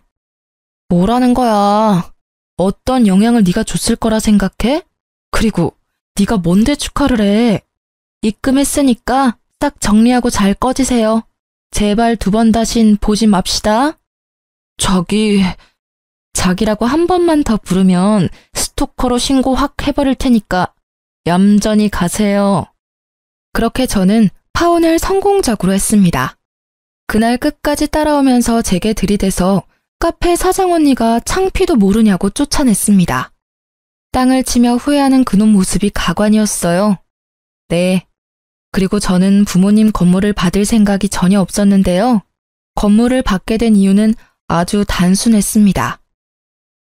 뭐라는 거야. 어떤 영향을 네가 줬을 거라 생각해? 그리고 네가 뭔데 축하를 해. 입금했으니까 딱 정리하고 잘 꺼지세요. 제발 2번 다신 보지 맙시다. 자기라고 한 번만 더 부르면 스토커로 신고 확 해버릴 테니까 얌전히 가세요. 그렇게 저는 파혼을 성공적으로 했습니다. 그날 끝까지 따라오면서 제게 들이대서 카페 사장 언니가 창피도 모르냐고 쫓아냈습니다. 땅을 치며 후회하는 그놈 모습이 가관이었어요. 네. 그리고 저는 부모님 건물을 받을 생각이 전혀 없었는데요. 건물을 받게 된 이유는 아주 단순했습니다.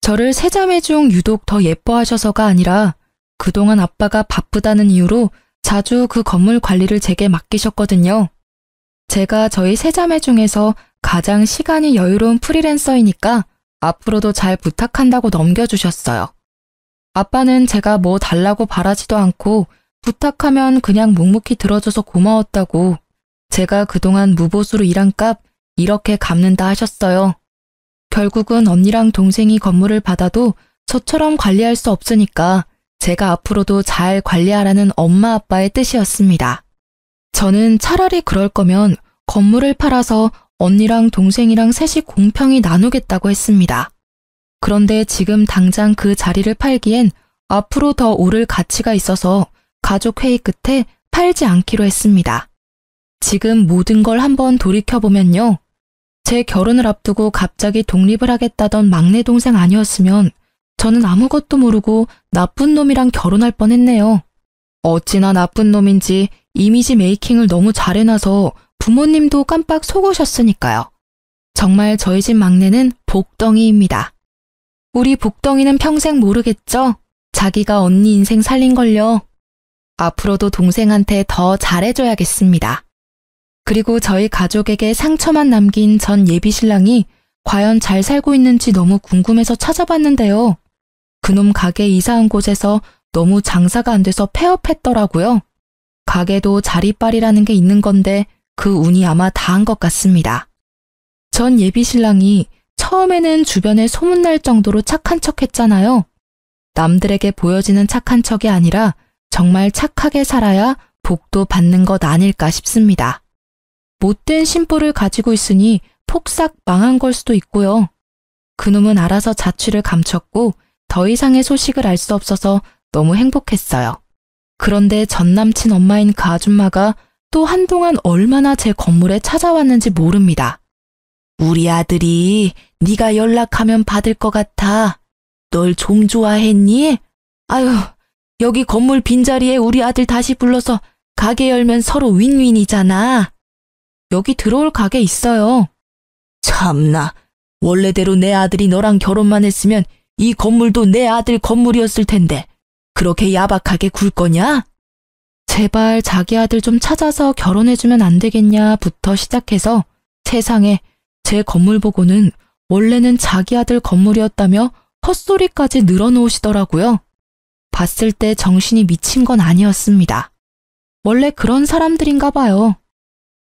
저를 세 자매 중 유독 더 예뻐하셔서가 아니라 그동안 아빠가 바쁘다는 이유로 자주 그 건물 관리를 제게 맡기셨거든요. 제가 저희 세 자매 중에서 가장 시간이 여유로운 프리랜서이니까 앞으로도 잘 부탁한다고 넘겨주셨어요. 아빠는 제가 뭐 달라고 바라지도 않고 부탁하면 그냥 묵묵히 들어줘서 고마웠다고 제가 그동안 무보수로 일한 값 이렇게 갚는다 하셨어요. 결국은 언니랑 동생이 건물을 받아도 저처럼 관리할 수 없으니까 제가 앞으로도 잘 관리하라는 엄마 아빠의 뜻이었습니다. 저는 차라리 그럴 거면 건물을 팔아서 언니랑 동생이랑 셋이 공평히 나누겠다고 했습니다. 그런데 지금 당장 그 자리를 팔기엔 앞으로 더 오를 가치가 있어서 가족 회의 끝에 팔지 않기로 했습니다. 지금 모든 걸 한번 돌이켜보면요. 제 결혼을 앞두고 갑자기 독립을 하겠다던 막내 동생 아니었으면 저는 아무것도 모르고 나쁜 놈이랑 결혼할 뻔했네요. 어찌나 나쁜 놈인지 이미지 메이킹을 너무 잘해놔서 부모님도 깜빡 속으셨으니까요. 정말 저희 집 막내는 복덩이입니다. 우리 복덩이는 평생 모르겠죠? 자기가 언니 인생 살린걸요. 앞으로도 동생한테 더 잘해줘야겠습니다. 그리고 저희 가족에게 상처만 남긴 전 예비 신랑이 과연 잘 살고 있는지 너무 궁금해서 찾아봤는데요. 그놈 가게 이사한 곳에서 너무 장사가 안 돼서 폐업했더라고요. 가게도 자리빨이라는 게 있는 건데 그 운이 아마 다한 것 같습니다. 전 예비 신랑이 처음에는 주변에 소문날 정도로 착한 척 했잖아요. 남들에게 보여지는 착한 척이 아니라 정말 착하게 살아야 복도 받는 것 아닐까 싶습니다. 못된 심보를 가지고 있으니 폭삭 망한 걸 수도 있고요. 그놈은 알아서 자취를 감췄고 더 이상의 소식을 알 수 없어서 너무 행복했어요. 그런데 전 남친 엄마인 그 아줌마가 또 한동안 얼마나 제 건물에 찾아왔는지 모릅니다. 우리 아들이 네가 연락하면 받을 것 같아. 널 좀 좋아했니? 아유, 여기 건물 빈자리에 우리 아들 다시 불러서 가게 열면 서로 윈윈이잖아. 여기 들어올 가게 있어요. 참나, 원래대로 내 아들이 너랑 결혼만 했으면 이 건물도 내 아들 건물이었을 텐데 그렇게 야박하게 굴 거냐? 제발 자기 아들 좀 찾아서 결혼해주면 안 되겠냐부터 시작해서 세상에 제 건물 보고는 원래는 자기 아들 건물이었다며 헛소리까지 늘어놓으시더라고요. 봤을 때 정신이 미친 건 아니었습니다. 원래 그런 사람들인가 봐요.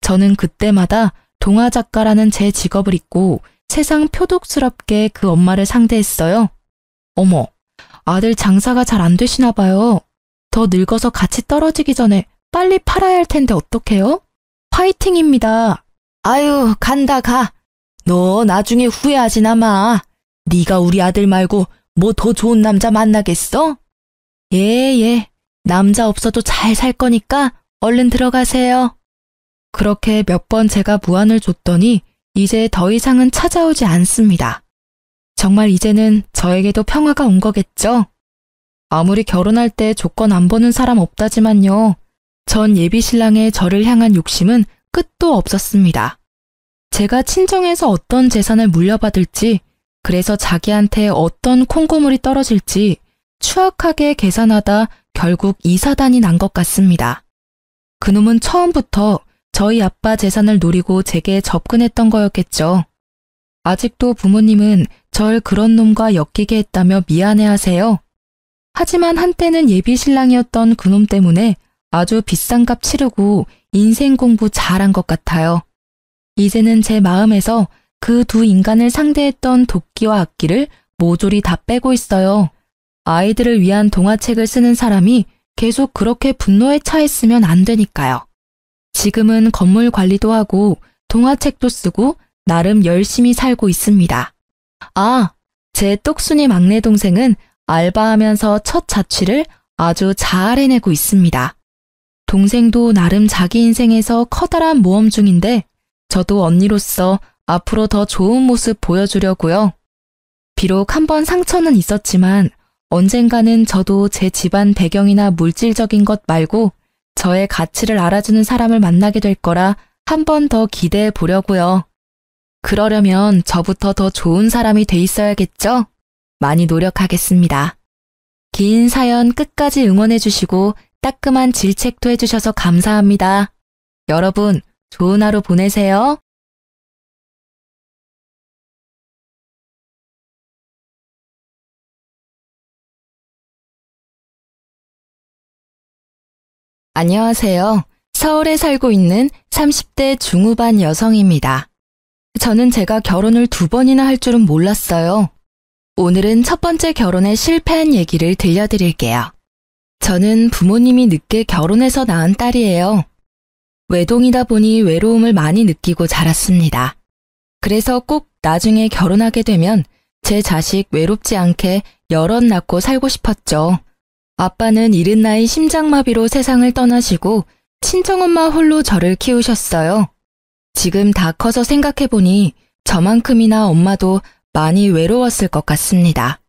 저는 그때마다 동화 작가라는 제 직업을 잊고 세상 표독스럽게 그 엄마를 상대했어요. 어머, 아들 장사가 잘 안 되시나 봐요. 더 늙어서 같이 떨어지기 전에 빨리 팔아야 할 텐데 어떡해요? 파이팅입니다. 아유, 간다 가. 너 나중에 후회하지나 마. 네가 우리 아들 말고 뭐 더 좋은 남자 만나겠어? 예. 남자 없어도 잘 살 거니까 얼른 들어가세요. 그렇게 몇 번 제가 무안을 줬더니 이제 더 이상은 찾아오지 않습니다. 정말 이제는 저에게도 평화가 온 거겠죠? 아무리 결혼할 때 조건 안 보는 사람 없다지만요. 전 예비신랑의 저를 향한 욕심은 끝도 없었습니다. 제가 친정에서 어떤 재산을 물려받을지, 그래서 자기한테 어떤 콩고물이 떨어질지 추악하게 계산하다 결국 이 사단이 난 것 같습니다. 그놈은 처음부터 저희 아빠 재산을 노리고 제게 접근했던 거였겠죠. 아직도 부모님은 절 그런 놈과 엮이게 했다며 미안해하세요. 하지만 한때는 예비신랑이었던 그놈 때문에 아주 비싼 값 치르고 인생 공부 잘한 것 같아요. 이제는 제 마음에서 그 두 인간을 상대했던 도끼와 악기를 모조리 다 빼고 있어요. 아이들을 위한 동화책을 쓰는 사람이 계속 그렇게 분노에 차있으면 안 되니까요. 지금은 건물 관리도 하고 동화책도 쓰고 나름 열심히 살고 있습니다. 아, 제 똑순이 막내 동생은 알바하면서 첫 자취를 아주 잘 해내고 있습니다. 동생도 나름 자기 인생에서 커다란 모험 중인데 저도 언니로서 앞으로 더 좋은 모습 보여주려고요. 비록 한번 상처는 있었지만 언젠가는 저도 제 집안 배경이나 물질적인 것 말고 저의 가치를 알아주는 사람을 만나게 될 거라 한 번 더 기대해 보려고요. 그러려면 저부터 더 좋은 사람이 돼 있어야겠죠? 많이 노력하겠습니다. 긴 사연 끝까지 응원해 주시고 따끔한 질책도 해주셔서 감사합니다. 여러분, 좋은 하루 보내세요. 안녕하세요. 서울에 살고 있는 30대 중후반 여성입니다. 저는 제가 결혼을 2번이나 할 줄은 몰랐어요. 오늘은 첫 번째 결혼에 실패한 얘기를 들려드릴게요. 저는 부모님이 늦게 결혼해서 낳은 딸이에요. 외동이다 보니 외로움을 많이 느끼고 자랐습니다. 그래서 꼭 나중에 결혼하게 되면 제 자식 외롭지 않게 여럿 낳고 살고 싶었죠. 아빠는 이른 나이 심장마비로 세상을 떠나시고 친정엄마 홀로 저를 키우셨어요. 지금 다 커서 생각해보니 저만큼이나 엄마도 많이 외로웠을 것 같습니다.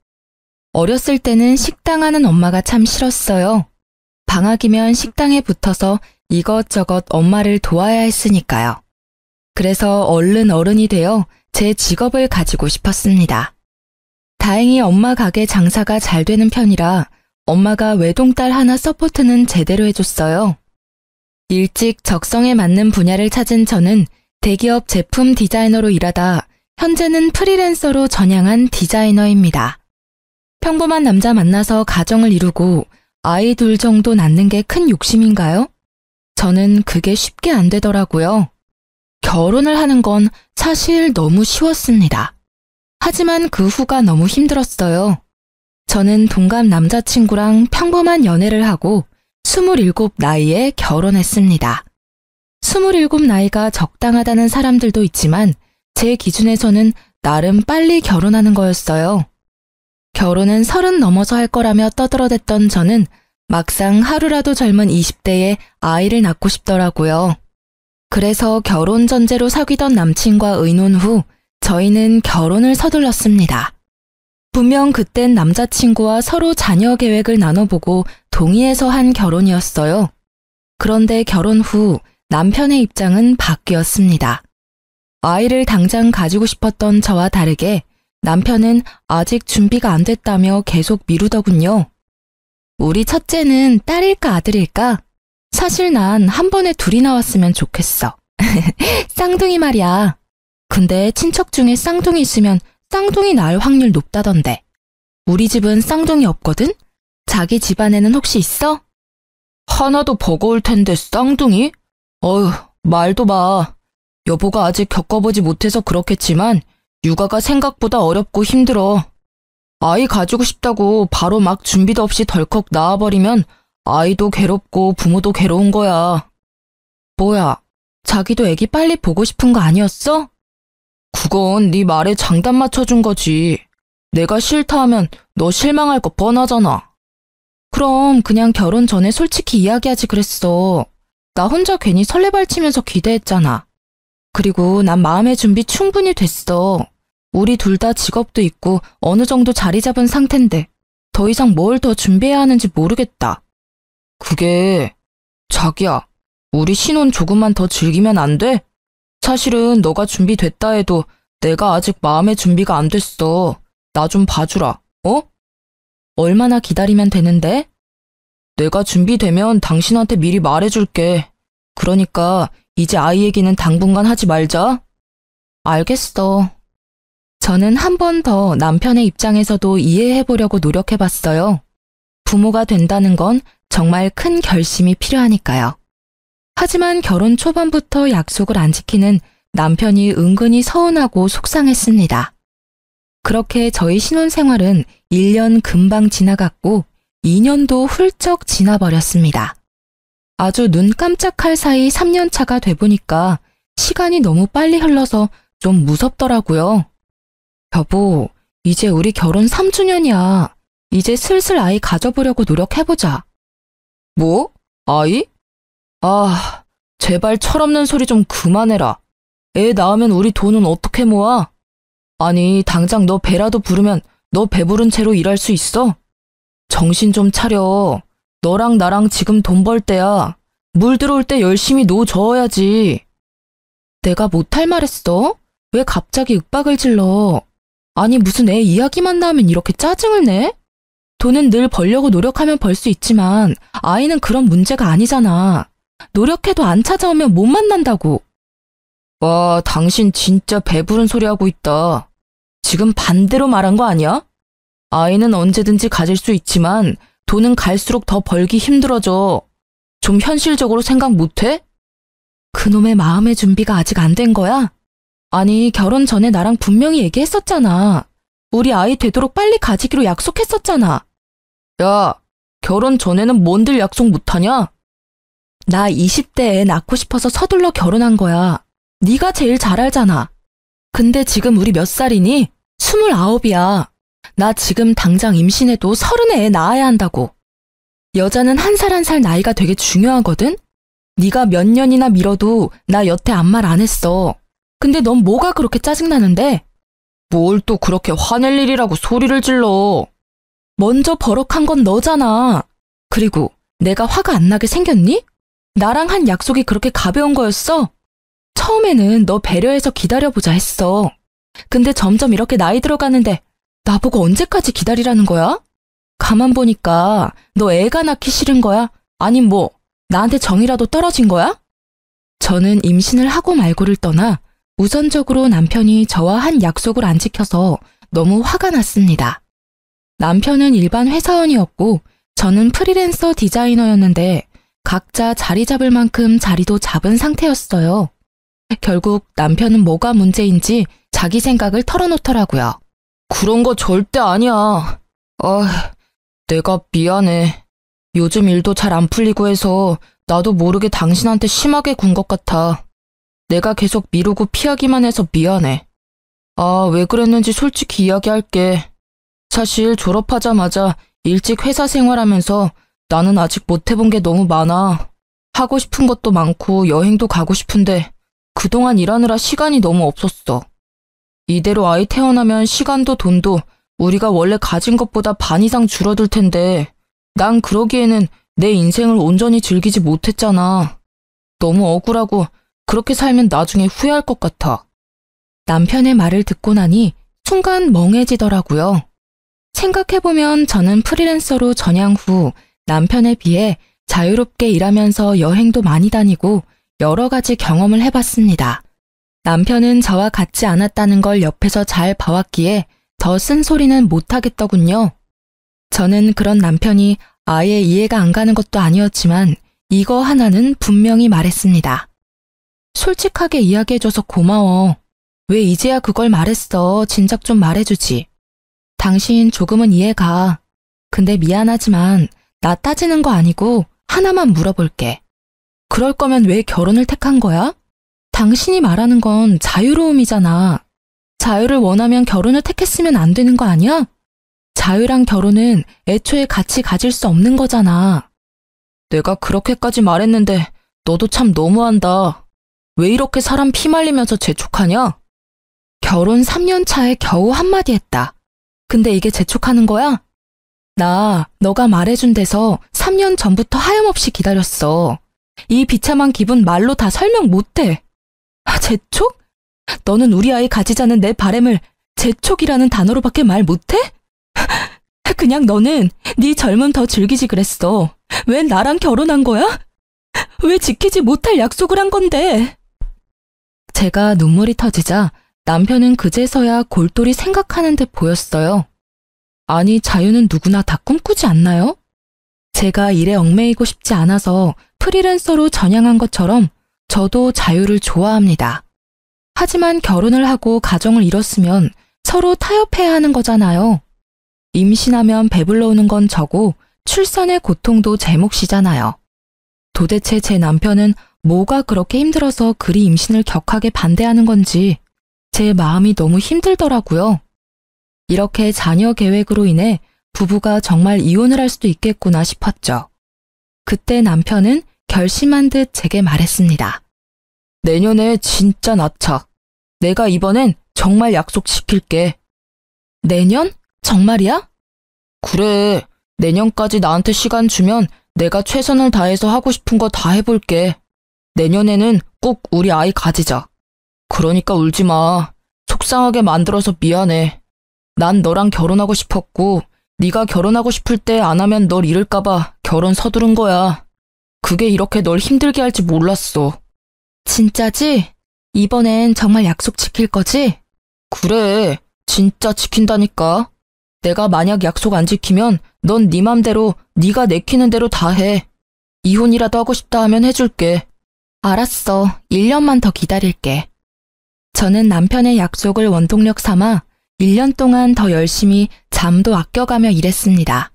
어렸을 때는 식당하는 엄마가 참 싫었어요. 방학이면 식당에 붙어서 이것저것 엄마를 도와야 했으니까요. 그래서 얼른 어른이 되어 제 직업을 가지고 싶었습니다. 다행히 엄마 가게 장사가 잘 되는 편이라 엄마가 외동딸 하나 서포트는 제대로 해줬어요. 일찍 적성에 맞는 분야를 찾은 저는 대기업 제품 디자이너로 일하다 현재는 프리랜서로 전향한 디자이너입니다. 평범한 남자 만나서 가정을 이루고 아이 둘 정도 낳는 게 큰 욕심인가요? 저는 그게 쉽게 안 되더라고요. 결혼을 하는 건 사실 너무 쉬웠습니다. 하지만 그 후가 너무 힘들었어요. 저는 동갑 남자친구랑 평범한 연애를 하고 27 나이에 결혼했습니다. 27 나이가 적당하다는 사람들도 있지만 제 기준에서는 나름 빨리 결혼하는 거였어요. 결혼은 30 넘어서 할 거라며 떠들어댔던 저는 막상 하루라도 젊은 20대에 아이를 낳고 싶더라고요. 그래서 결혼 전제로 사귀던 남친과 의논 후 저희는 결혼을 서둘렀습니다. 분명 그땐 남자친구와 서로 자녀 계획을 나눠보고 동의해서 한 결혼이었어요. 그런데 결혼 후 남편의 입장은 바뀌었습니다. 아이를 당장 가지고 싶었던 저와 다르게 남편은 아직 준비가 안 됐다며 계속 미루더군요. 우리 첫째는 딸일까 아들일까? 사실 난 한 번에 둘이 나왔으면 좋겠어. 쌍둥이 말이야. 근데 친척 중에 쌍둥이 있으면 쌍둥이 낳을 확률 높다던데. 우리 집은 쌍둥이 없거든? 자기 집안에는 혹시 있어? 하나도 버거울 텐데 쌍둥이? 어휴, 말도 마. 여보가 아직 겪어보지 못해서 그렇겠지만 육아가 생각보다 어렵고 힘들어. 아이 가지고 싶다고 바로 막 준비도 없이 덜컥 낳아버리면 아이도 괴롭고 부모도 괴로운 거야. 뭐야, 자기도 애기 빨리 보고 싶은 거 아니었어? 그건 네 말에 장단 맞춰준 거지. 내가 싫다 하면 너 실망할 거 뻔하잖아. 그럼 그냥 결혼 전에 솔직히 이야기하지 그랬어. 나 혼자 괜히 설레발치면서 기대했잖아. 그리고 난 마음의 준비 충분히 됐어. 우리 둘 다 직업도 있고 어느 정도 자리 잡은 상태인데 더 이상 뭘 더 준비해야 하는지 모르겠다. 그게, 자기야, 우리 신혼 조금만 더 즐기면 안 돼? 사실은 너가 준비됐다 해도 내가 아직 마음의 준비가 안 됐어. 나 좀 봐주라, 어? 얼마나 기다리면 되는데? 내가 준비되면 당신한테 미리 말해줄게. 그러니까 이제 아이 얘기는 당분간 하지 말자. 알겠어. 저는 한 번 더 남편의 입장에서도 이해해보려고 노력해봤어요. 부모가 된다는 건 정말 큰 결심이 필요하니까요. 하지만 결혼 초반부터 약속을 안 지키는 남편이 은근히 서운하고 속상했습니다. 그렇게 저희 신혼생활은 1년 금방 지나갔고 2년도 훌쩍 지나버렸습니다. 아주 눈 깜짝할 사이 3년 차가 돼보니까 시간이 너무 빨리 흘러서 좀 무섭더라고요. 여보, 이제 우리 결혼 3주년이야. 이제 슬슬 아이 가져보려고 노력해보자. 뭐? 아이? 아, 제발 철없는 소리 좀 그만해라. 애 낳으면 우리 돈은 어떻게 모아? 아니, 당장 너 배라도 부르면 너 배부른 채로 일할 수 있어? 정신 좀 차려. 너랑 나랑 지금 돈 벌 때야. 물 들어올 때 열심히 노 저어야지. 내가 못할 말 했어? 왜 갑자기 윽박을 질러? 아니, 무슨 애 이야기만 나오면 이렇게 짜증을 내? 돈은 늘 벌려고 노력하면 벌 수 있지만 아이는 그런 문제가 아니잖아. 노력해도 안 찾아오면 못 만난다고. 와, 당신 진짜 배부른 소리 하고 있다. 지금 반대로 말한 거 아니야? 아이는 언제든지 가질 수 있지만 돈은 갈수록 더 벌기 힘들어져. 좀 현실적으로 생각 못해? 그놈의 마음의 준비가 아직 안 된 거야? 아니, 결혼 전에 나랑 분명히 얘기했었잖아. 우리 아이 되도록 빨리 가지기로 약속했었잖아. 야, 결혼 전에는 뭔들 약속 못하냐? 나 20대에 낳고 싶어서 서둘러 결혼한 거야. 네가 제일 잘 알잖아. 근데 지금 우리 몇 살이니? 29이야. 나 지금 당장 임신해도 30에 애 낳아야 한다고. 여자는 한 살 한 살 나이가 되게 중요하거든? 네가 몇 년이나 미뤄도 나 여태 아무 말 안 했어. 근데 넌 뭐가 그렇게 짜증나는데? 뭘 또 그렇게 화낼 일이라고 소리를 질러. 먼저 버럭한 건 너잖아. 그리고 내가 화가 안 나게 생겼니? 나랑 한 약속이 그렇게 가벼운 거였어? 처음에는 너 배려해서 기다려보자 했어. 근데 점점 이렇게 나이 들어가는데 나보고 언제까지 기다리라는 거야? 가만 보니까 너 애가 낳기 싫은 거야? 아님 뭐 나한테 정이라도 떨어진 거야? 저는 임신을 하고 말고를 떠나 우선적으로 남편이 저와 한 약속을 안 지켜서 너무 화가 났습니다. 남편은 일반 회사원이었고 저는 프리랜서 디자이너였는데 각자 자리 잡을 만큼 자리도 잡은 상태였어요. 결국 남편은 뭐가 문제인지 자기 생각을 털어놓더라고요. 그런 거 절대 아니야. 내가 미안해. 요즘 일도 잘 안 풀리고 해서 나도 모르게 당신한테 심하게 군 것 같아. 내가 계속 미루고 피하기만 해서 미안해. 왜 그랬는지 솔직히 이야기할게. 사실 졸업하자마자 일찍 회사 생활하면서 나는 아직 못 해본 게 너무 많아. 하고 싶은 것도 많고 여행도 가고 싶은데 그동안 일하느라 시간이 너무 없었어. 이대로 아이 태어나면 시간도 돈도 우리가 원래 가진 것보다 반 이상 줄어들 텐데 난 그러기에는 내 인생을 온전히 즐기지 못했잖아. 너무 억울하고 그렇게 살면 나중에 후회할 것 같아. 남편의 말을 듣고 나니 순간 멍해지더라고요. 생각해보면 저는 프리랜서로 전향 후 남편에 비해 자유롭게 일하면서 여행도 많이 다니고 여러 가지 경험을 해봤습니다. 남편은 저와 같지 않았다는 걸 옆에서 잘 봐왔기에 더 쓴소리는 못하겠더군요. 저는 그런 남편이 아예 이해가 안 가는 것도 아니었지만 이거 하나는 분명히 말했습니다. 솔직하게 이야기해줘서 고마워. 왜 이제야 그걸 말했어? 진작 좀 말해주지. 당신 조금은 이해가. 근데 미안하지만 나 따지는 거 아니고 하나만 물어볼게. 그럴 거면 왜 결혼을 택한 거야? 당신이 말하는 건 자유로움이잖아. 자유를 원하면 결혼을 택했으면 안 되는 거 아니야? 자유랑 결혼은 애초에 같이 가질 수 없는 거잖아. 내가 그렇게까지 말했는데 너도 참 너무한다. 왜 이렇게 사람 피말리면서 재촉하냐? 결혼 3년 차에 겨우 한마디 했다. 근데 이게 재촉하는 거야? 나 너가 말해준 데서 3년 전부터 하염없이 기다렸어. 이 비참한 기분 말로 다 설명 못해. 재촉? 너는 우리 아이 가지자는 내 바램을 재촉이라는 단어로밖에 말 못해? 그냥 너는 네 젊음 더 즐기지 그랬어. 왜 나랑 결혼한 거야? 왜 지키지 못할 약속을 한 건데? 제가 눈물이 터지자 남편은 그제서야 골똘히 생각하는 듯 보였어요. 아니, 자유는 누구나 다 꿈꾸지 않나요? 제가 일에 얽매이고 싶지 않아서 프리랜서로 전향한 것처럼 저도 자유를 좋아합니다. 하지만 결혼을 하고 가정을 이뤘으면 서로 타협해야 하는 거잖아요. 임신하면 배불러 오는 건 저고 출산의 고통도 제 몫이잖아요. 도대체 제 남편은 뭐가 그렇게 힘들어서 그리 임신을 격하게 반대하는 건지 제 마음이 너무 힘들더라고요. 이렇게 자녀 계획으로 인해 부부가 정말 이혼을 할 수도 있겠구나 싶었죠. 그때 남편은 결심한 듯 제게 말했습니다. 내년에 진짜 낳자. 내가 이번엔 정말 약속 지킬게. 내년? 정말이야? 그래. 내년까지 나한테 시간 주면 내가 최선을 다해서 하고 싶은 거 다 해볼게. 내년에는 꼭 우리 아이 가지자. 그러니까 울지 마. 속상하게 만들어서 미안해. 난 너랑 결혼하고 싶었고 네가 결혼하고 싶을 때 안 하면 널 잃을까봐 결혼 서두른 거야. 그게 이렇게 널 힘들게 할지 몰랐어. 진짜지? 이번엔 정말 약속 지킬 거지? 그래. 진짜 지킨다니까. 내가 만약 약속 안 지키면 넌 네 맘대로 네가 내키는 대로 다 해. 이혼이라도 하고 싶다 하면 해줄게. 알았어. 1년만 더 기다릴게. 저는 남편의 약속을 원동력 삼아 1년 동안 더 열심히 잠도 아껴가며 일했습니다.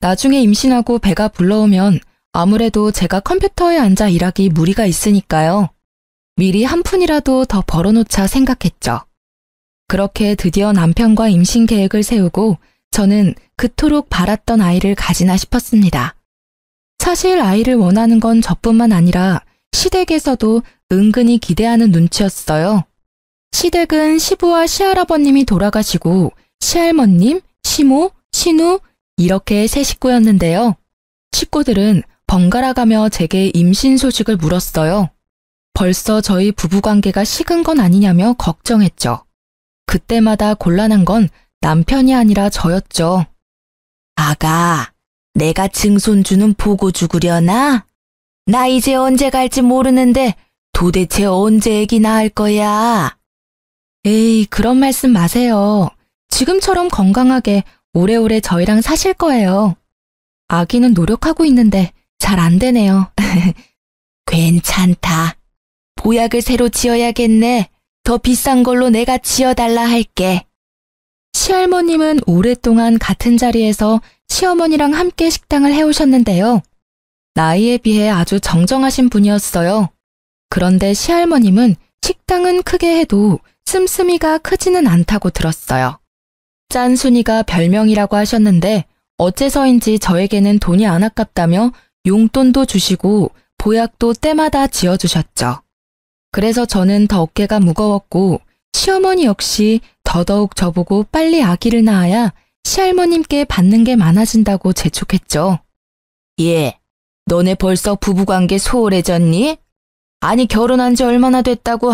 나중에 임신하고 배가 불러오면 아무래도 제가 컴퓨터에 앉아 일하기 무리가 있으니까요. 미리 한 푼이라도 더 벌어놓자 생각했죠. 그렇게 드디어 남편과 임신 계획을 세우고 저는 그토록 바랐던 아이를 가지나 싶었습니다. 사실 아이를 원하는 건 저뿐만 아니라 시댁에서도 은근히 기대하는 눈치였어요. 시댁은 시부와 시할아버님이 돌아가시고 시할머님, 시모, 시누 이렇게 세 식구였는데요. 식구들은 번갈아가며 제게 임신 소식을 물었어요. 벌써 저희 부부관계가 식은 건 아니냐며 걱정했죠. 그때마다 곤란한 건 남편이 아니라 저였죠. 아가, 내가 증손주는 보고 죽으려나? 나 이제 언제 갈지 모르는데 도대체 언제 애기 낳을 거야? 에이, 그런 말씀 마세요. 지금처럼 건강하게 오래오래 저희랑 사실 거예요. 아기는 노력하고 있는데 잘 안 되네요. 괜찮다. 보약을 새로 지어야겠네. 더 비싼 걸로 내가 지어달라 할게. 시할머님은 오랫동안 같은 자리에서 시어머니랑 함께 식당을 해오셨는데요. 나이에 비해 아주 정정하신 분이었어요. 그런데 시할머님은 식당은 크게 해도 씀씀이가 크지는 않다고 들었어요. 짠순이가 별명이라고 하셨는데 어째서인지 저에게는 돈이 안 아깝다며 용돈도 주시고 보약도 때마다 지어주셨죠. 그래서 저는 더 어깨가 무거웠고 시어머니 역시 더더욱 저보고 빨리 아기를 낳아야 시할머님께 받는 게 많아진다고 재촉했죠. 예, 너네 벌써 부부관계 소홀해졌니? 아니 결혼한 지 얼마나 됐다고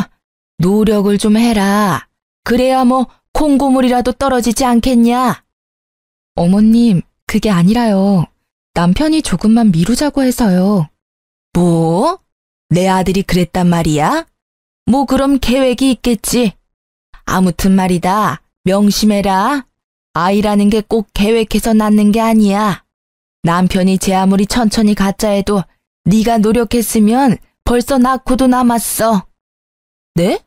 노력을 좀 해라. 그래야 뭐 콩고물이라도 떨어지지 않겠냐? 어머님, 그게 아니라요. 남편이 조금만 미루자고 해서요. 뭐? 내 아들이 그랬단 말이야? 뭐 그럼 계획이 있겠지. 아무튼 말이다. 명심해라. 아이라는 게 꼭 계획해서 낳는 게 아니야. 남편이 제 아무리 천천히 갖자 해도 네가 노력했으면 벌써 낳고도 남았어. 네?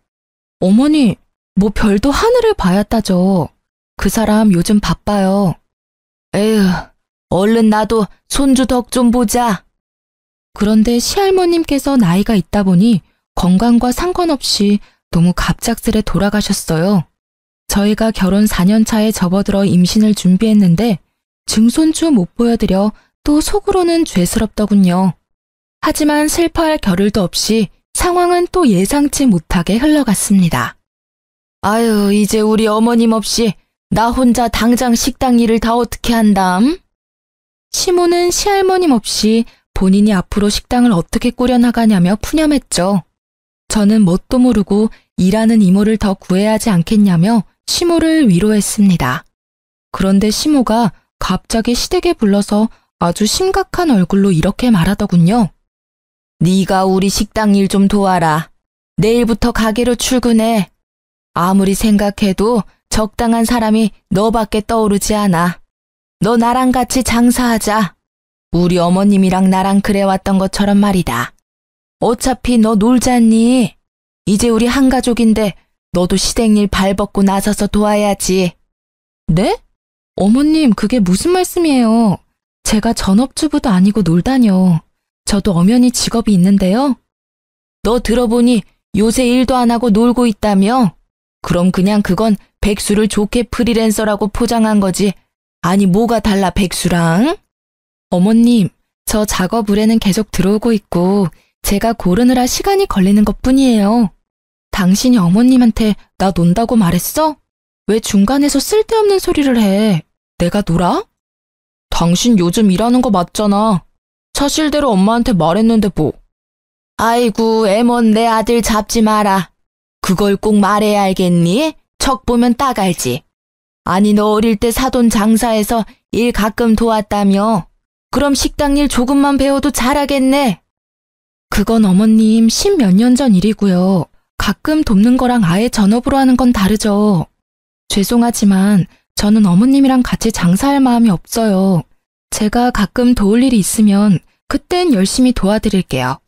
어머니, 뭐 별도 하늘을 봐야 따져. 그 사람 요즘 바빠요. 에휴, 얼른 나도 손주 덕 좀 보자. 그런데 시할머님께서 나이가 있다 보니 건강과 상관없이 너무 갑작스레 돌아가셨어요. 저희가 결혼 4년 차에 접어들어 임신을 준비했는데 증손주 못 보여드려 또 속으로는 죄스럽더군요. 하지만 슬퍼할 겨를도 없이 상황은 또 예상치 못하게 흘러갔습니다. 아유, 이제 우리 어머님 없이 나 혼자 당장 식당 일을 다 어떻게 한담? 시모는 시할머님 없이 본인이 앞으로 식당을 어떻게 꾸려나가냐며 푸념했죠. 저는 뭣도 모르고 일하는 이모를 더 구해야 하지 않겠냐며 시모를 위로했습니다. 그런데 시모가 갑자기 시댁에 불러서 아주 심각한 얼굴로 이렇게 말하더군요. 네가 우리 식당 일 좀 도와라. 내일부터 가게로 출근해. 아무리 생각해도 적당한 사람이 너밖에 떠오르지 않아. 너 나랑 같이 장사하자. 우리 어머님이랑 나랑 그래왔던 것처럼 말이다. 어차피 너 놀잖니. 이제 우리 한 가족인데 너도 시댁일 발벗고 나서서 도와야지. 네? 어머님, 그게 무슨 말씀이에요? 제가 전업주부도 아니고 놀다뇨. 저도 엄연히 직업이 있는데요. 너 들어보니 요새 일도 안 하고 놀고 있다며? 그럼 그냥 그건 백수를 좋게 프리랜서라고 포장한 거지. 아니 뭐가 달라 백수랑? 어머님, 저 작업 의뢰는 계속 들어오고 있고 제가 고르느라 시간이 걸리는 것뿐이에요. 당신이 어머님한테 나 논다고 말했어? 왜 중간에서 쓸데없는 소리를 해? 내가 놀아? 당신 요즘 일하는 거 맞잖아. 사실대로 엄마한테 말했는데 뭐. 아이고 애먼 내 아들 잡지 마라. 그걸 꼭 말해야 알겠니? 척 보면 딱 알지. 아니 너 어릴 때 사돈 장사해서 일 가끔 도왔다며. 그럼 식당 일 조금만 배워도 잘하겠네. 그건 어머님 10몇 년 전 일이고요. 가끔 돕는 거랑 아예 전업으로 하는 건 다르죠. 죄송하지만 저는 어머님이랑 같이 장사할 마음이 없어요. 제가 가끔 도울 일이 있으면 그땐 열심히 도와드릴게요.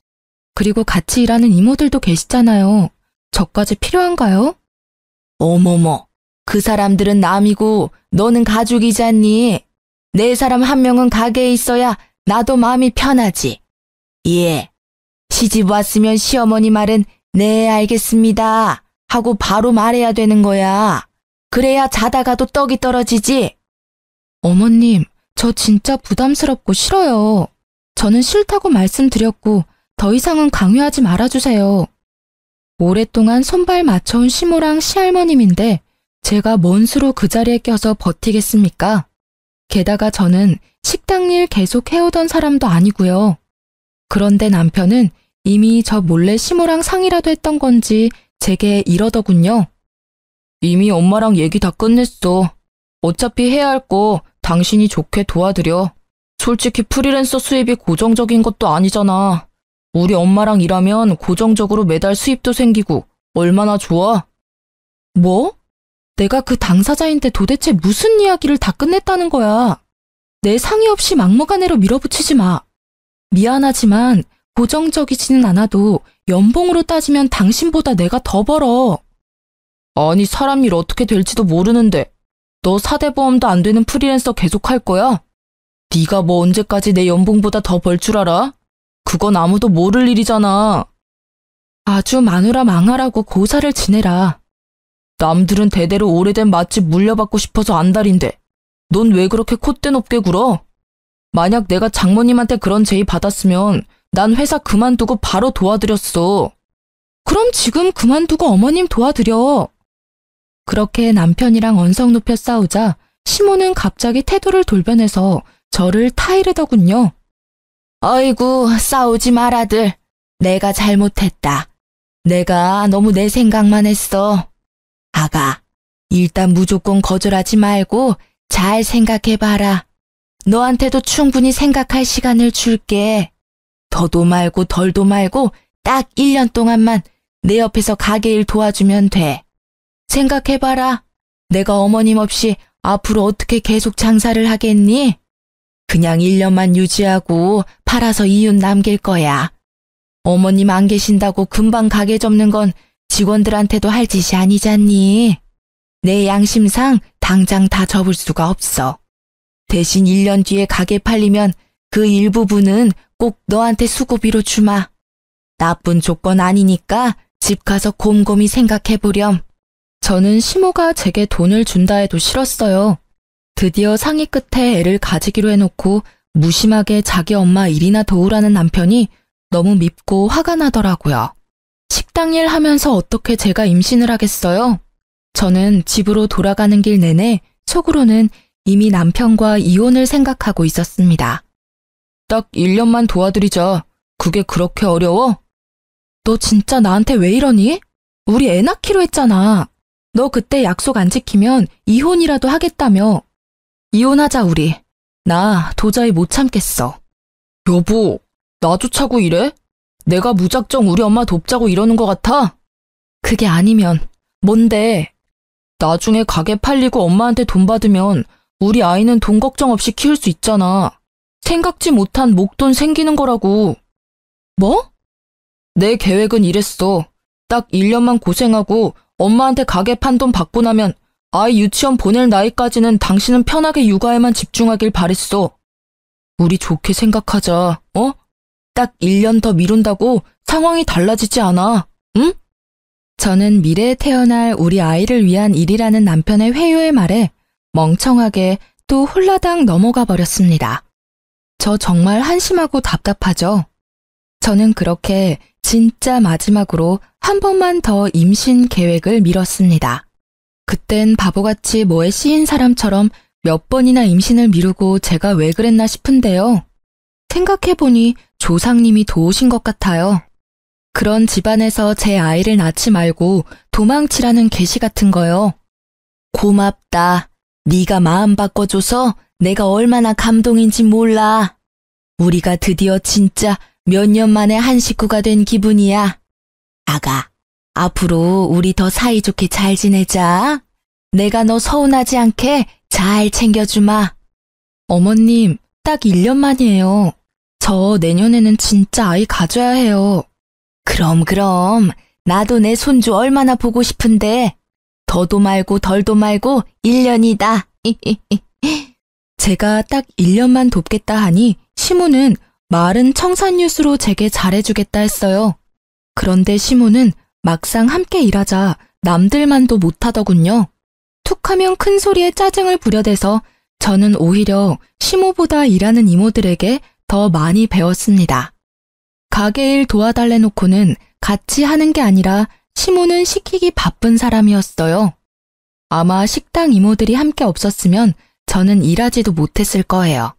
그리고 같이 일하는 이모들도 계시잖아요. 저까지 필요한가요? 어머머, 그 사람들은 남이고 너는 가족이잖니. 내 사람 한 명은 가게에 있어야 나도 마음이 편하지. 예, 시집 왔으면 시어머니 말은 네 알겠습니다 하고 바로 말해야 되는 거야. 그래야 자다가도 떡이 떨어지지. 어머님, 저 진짜 부담스럽고 싫어요. 저는 싫다고 말씀드렸고 더 이상은 강요하지 말아주세요. 오랫동안 손발 맞춰온 시모랑 시할머님인데 제가 뭔 수로 그 자리에 껴서 버티겠습니까? 게다가 저는 식당 일 계속 해오던 사람도 아니고요. 그런데 남편은 이미 저 몰래 시모랑 상의라도 했던 건지 제게 이러더군요. 이미 엄마랑 얘기 다 끝냈어. 어차피 해야 할 거 당신이 좋게 도와드려. 솔직히 프리랜서 수입이 고정적인 것도 아니잖아. 우리 엄마랑 일하면 고정적으로 매달 수입도 생기고 얼마나 좋아? 뭐? 내가 그 당사자인데 도대체 무슨 이야기를 다 끝냈다는 거야? 내 상의 없이 막무가내로 밀어붙이지 마. 미안하지만 고정적이지는 않아도 연봉으로 따지면 당신보다 내가 더 벌어. 아니 사람 일 어떻게 될지도 모르는데 너 사대보험도 안 되는 프리랜서 계속 할 거야? 네가 뭐 언제까지 내 연봉보다 더 벌 줄 알아? 그건 아무도 모를 일이잖아. 아주 마누라 망하라고 고사를 지내라. 남들은 대대로 오래된 맛집 물려받고 싶어서 안달인데 넌 왜 그렇게 콧대 높게 굴어? 만약 내가 장모님한테 그런 제의 받았으면 난 회사 그만두고 바로 도와드렸어. 그럼 지금 그만두고 어머님 도와드려. 그렇게 남편이랑 언성 높여 싸우자 시모는 갑자기 태도를 돌변해서 저를 타이르더군요. 아이고 싸우지 말아들. 내가 잘못했다. 내가 너무 내 생각만 했어. 아가, 일단 무조건 거절하지 말고 잘 생각해봐라. 너한테도 충분히 생각할 시간을 줄게. 더도 말고 덜도 말고 딱 1년 동안만 내 옆에서 가게 일 도와주면 돼. 생각해봐라. 내가 어머님 없이 앞으로 어떻게 계속 장사를 하겠니? 그냥 1년만 유지하고 팔아서 이윤 남길 거야. 어머님 안 계신다고 금방 가게 접는 건 직원들한테도 할 짓이 아니잖니. 내 양심상 당장 다 접을 수가 없어. 대신 1년 뒤에 가게 팔리면 그 일부분은 꼭 너한테 수고비로 주마. 나쁜 조건 아니니까 집 가서 곰곰이 생각해보렴. 저는 시모가 제게 돈을 준다 해도 싫었어요. 드디어 상의 끝에 애를 가지기로 해놓고 무심하게 자기 엄마 일이나 도우라는 남편이 너무 밉고 화가 나더라고요. 식당 일 하면서 어떻게 제가 임신을 하겠어요? 저는 집으로 돌아가는 길 내내 속으로는 이미 남편과 이혼을 생각하고 있었습니다. 딱 1년만 도와드리자. 그게 그렇게 어려워? 너 진짜 나한테 왜 이러니? 우리 애 낳기로 했잖아. 너 그때 약속 안 지키면 이혼이라도 하겠다며. 이혼하자 우리. 나 도저히 못 참겠어. 여보, 나조차고 이래? 내가 무작정 우리 엄마 돕자고 이러는 것 같아? 그게 아니면 뭔데? 나중에 가게 팔리고 엄마한테 돈 받으면 우리 아이는 돈 걱정 없이 키울 수 있잖아. 생각지 못한 목돈 생기는 거라고. 뭐? 내 계획은 이랬어. 딱 1년만 고생하고 엄마한테 가게 판 돈 받고 나면 아이 유치원 보낼 나이까지는 당신은 편하게 육아에만 집중하길 바랬어. 우리 좋게 생각하자, 어? 딱 1년 더 미룬다고 상황이 달라지지 않아, 응? 저는 미래에 태어날 우리 아이를 위한 일이라는 남편의 회유의 말에 멍청하게 또 홀라당 넘어가 버렸습니다. 저 정말 한심하고 답답하죠? 저는 그렇게 진짜 마지막으로 한 번만 더 임신 계획을 미뤘습니다. 그땐 바보같이 뭐에 씌인 사람처럼 몇 번이나 임신을 미루고 제가 왜 그랬나 싶은데요. 생각해보니 조상님이 도우신 것 같아요. 그런 집안에서 제 아이를 낳지 말고 도망치라는 계시 같은 거요. 고맙다. 네가 마음 바꿔줘서 내가 얼마나 감동인지 몰라. 우리가 드디어 진짜 몇 년 만에 한 식구가 된 기분이야. 아가, 앞으로 우리 더 사이좋게 잘 지내자. 내가 너 서운하지 않게 잘 챙겨주마. 어머님, 딱 1년 만이에요. 저 내년에는 진짜 아이 가져야 해요. 그럼. 나도 내 손주 얼마나 보고 싶은데. 더도 말고 덜도 말고 1년이다. 제가 딱 1년만 돕겠다 하니 시모는 마을은 청산유수로 제게 잘해주겠다 했어요. 그런데 시모는 막상 함께 일하자 남들만도 못하더군요. 툭하면 큰 소리에 짜증을 부려대서 저는 오히려 시모보다 일하는 이모들에게 더 많이 배웠습니다. 가게 일 도와달래 놓고는 같이 하는 게 아니라 시모는 시키기 바쁜 사람이었어요. 아마 식당 이모들이 함께 없었으면 저는 일하지도 못했을 거예요.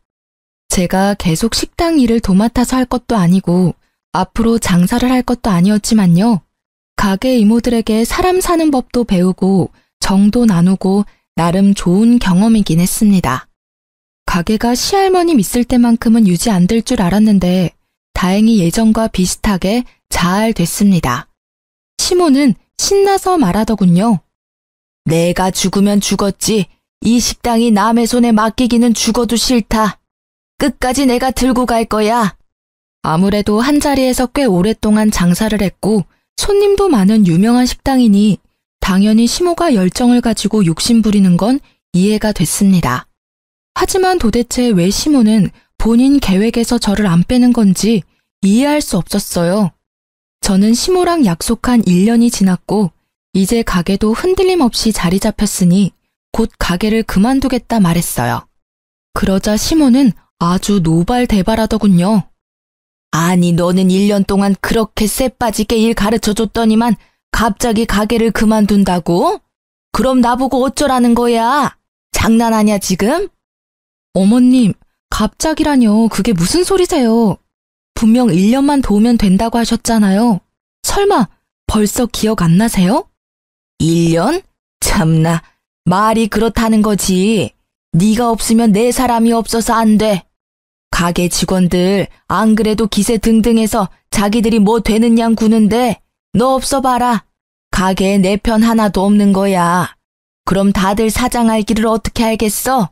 제가 계속 식당 일을 도맡아서 할 것도 아니고 앞으로 장사를 할 것도 아니었지만요. 가게 이모들에게 사람 사는 법도 배우고 정도 나누고 나름 좋은 경험이긴 했습니다. 가게가 시할머님 있을 때만큼은 유지 안 될 줄 알았는데 다행히 예전과 비슷하게 잘 됐습니다. 시모는 신나서 말하더군요. 내가 죽으면 죽었지. 이 식당이 남의 손에 맡기기는 죽어도 싫다. 끝까지 내가 들고 갈 거야. 아무래도 한자리에서 꽤 오랫동안 장사를 했고 손님도 많은 유명한 식당이니 당연히 시모가 열정을 가지고 욕심 부리는 건 이해가 됐습니다. 하지만 도대체 왜 시모는 본인 계획에서 저를 안 빼는 건지 이해할 수 없었어요. 저는 시모랑 약속한 1년이 지났고 이제 가게도 흔들림 없이 자리 잡혔으니 곧 가게를 그만두겠다 말했어요. 그러자 시모는 아주 노발대발하더군요. 아니 너는 1년 동안 그렇게 쎄빠지게 일 가르쳐줬더니만 갑자기 가게를 그만둔다고? 그럼 나보고 어쩌라는 거야? 장난하냐 지금? 어머님, 갑자기라뇨. 그게 무슨 소리세요? 분명 1년만 도우면 된다고 하셨잖아요. 설마 벌써 기억 안 나세요? 1년? 참나, 말이 그렇다는 거지. 네가 없으면 내 사람이 없어서 안 돼. 가게 직원들 안 그래도 기세 등등해서 자기들이 뭐 되는 양 구는데 너 없어 봐라. 가게에 내 편 하나도 없는 거야. 그럼 다들 사장할 길을 어떻게 알겠어?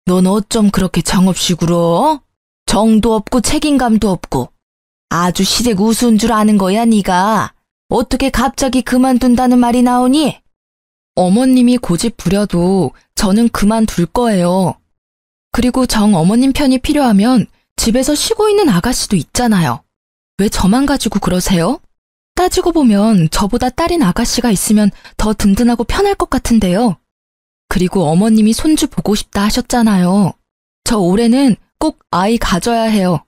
넌 어쩜 그렇게 정없이 굴어? 정도 없고 책임감도 없고. 아주 시댁 우스운 줄 아는 거야, 네가. 어떻게 갑자기 그만둔다는 말이 나오니? 어머님이 고집 부려도 저는 그만둘 거예요. 그리고 정 어머님 편이 필요하면 집에서 쉬고 있는 아가씨도 있잖아요. 왜 저만 가지고 그러세요? 따지고 보면 저보다 딸인 아가씨가 있으면 더 든든하고 편할 것 같은데요. 그리고 어머님이 손주 보고 싶다 하셨잖아요. 저 올해는 꼭 아이 가져야 해요.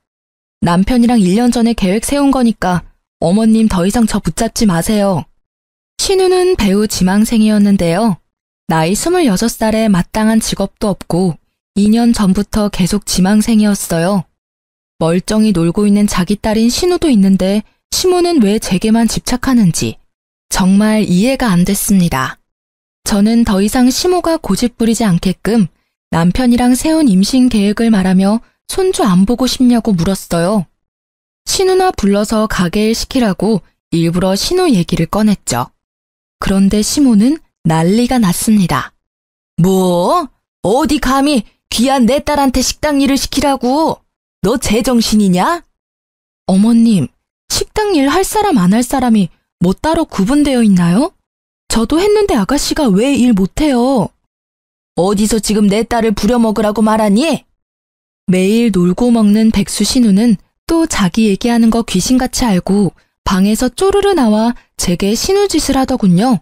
남편이랑 1년 전에 계획 세운 거니까 어머님 더 이상 저 붙잡지 마세요. 신우는 배우 지망생이었는데요. 나이 26살에 마땅한 직업도 없고 2년 전부터 계속 지망생이었어요. 멀쩡히 놀고 있는 자기 딸인 신우도 있는데 시모는 왜 제게만 집착하는지 정말 이해가 안 됐습니다. 저는 더 이상 시모가 고집 부리지 않게끔 남편이랑 세운 임신 계획을 말하며 손주 안 보고 싶냐고 물었어요. 신우나 불러서 가게 일 시키라고 일부러 신우 얘기를 꺼냈죠. 그런데 시모는 난리가 났습니다. 뭐? 어디 감히 귀한 내 딸한테 식당 일을 시키라고? 너 제정신이냐? 어머님, 식당 일 할 사람 안 할 사람이 뭐 따로 구분되어 있나요? 저도 했는데 아가씨가 왜 일 못해요? 어디서 지금 내 딸을 부려먹으라고 말하니? 매일 놀고 먹는 백수 신우는 또 자기 얘기하는 거 귀신같이 알고 방에서 쪼르르 나와 제게 신우짓을 하더군요.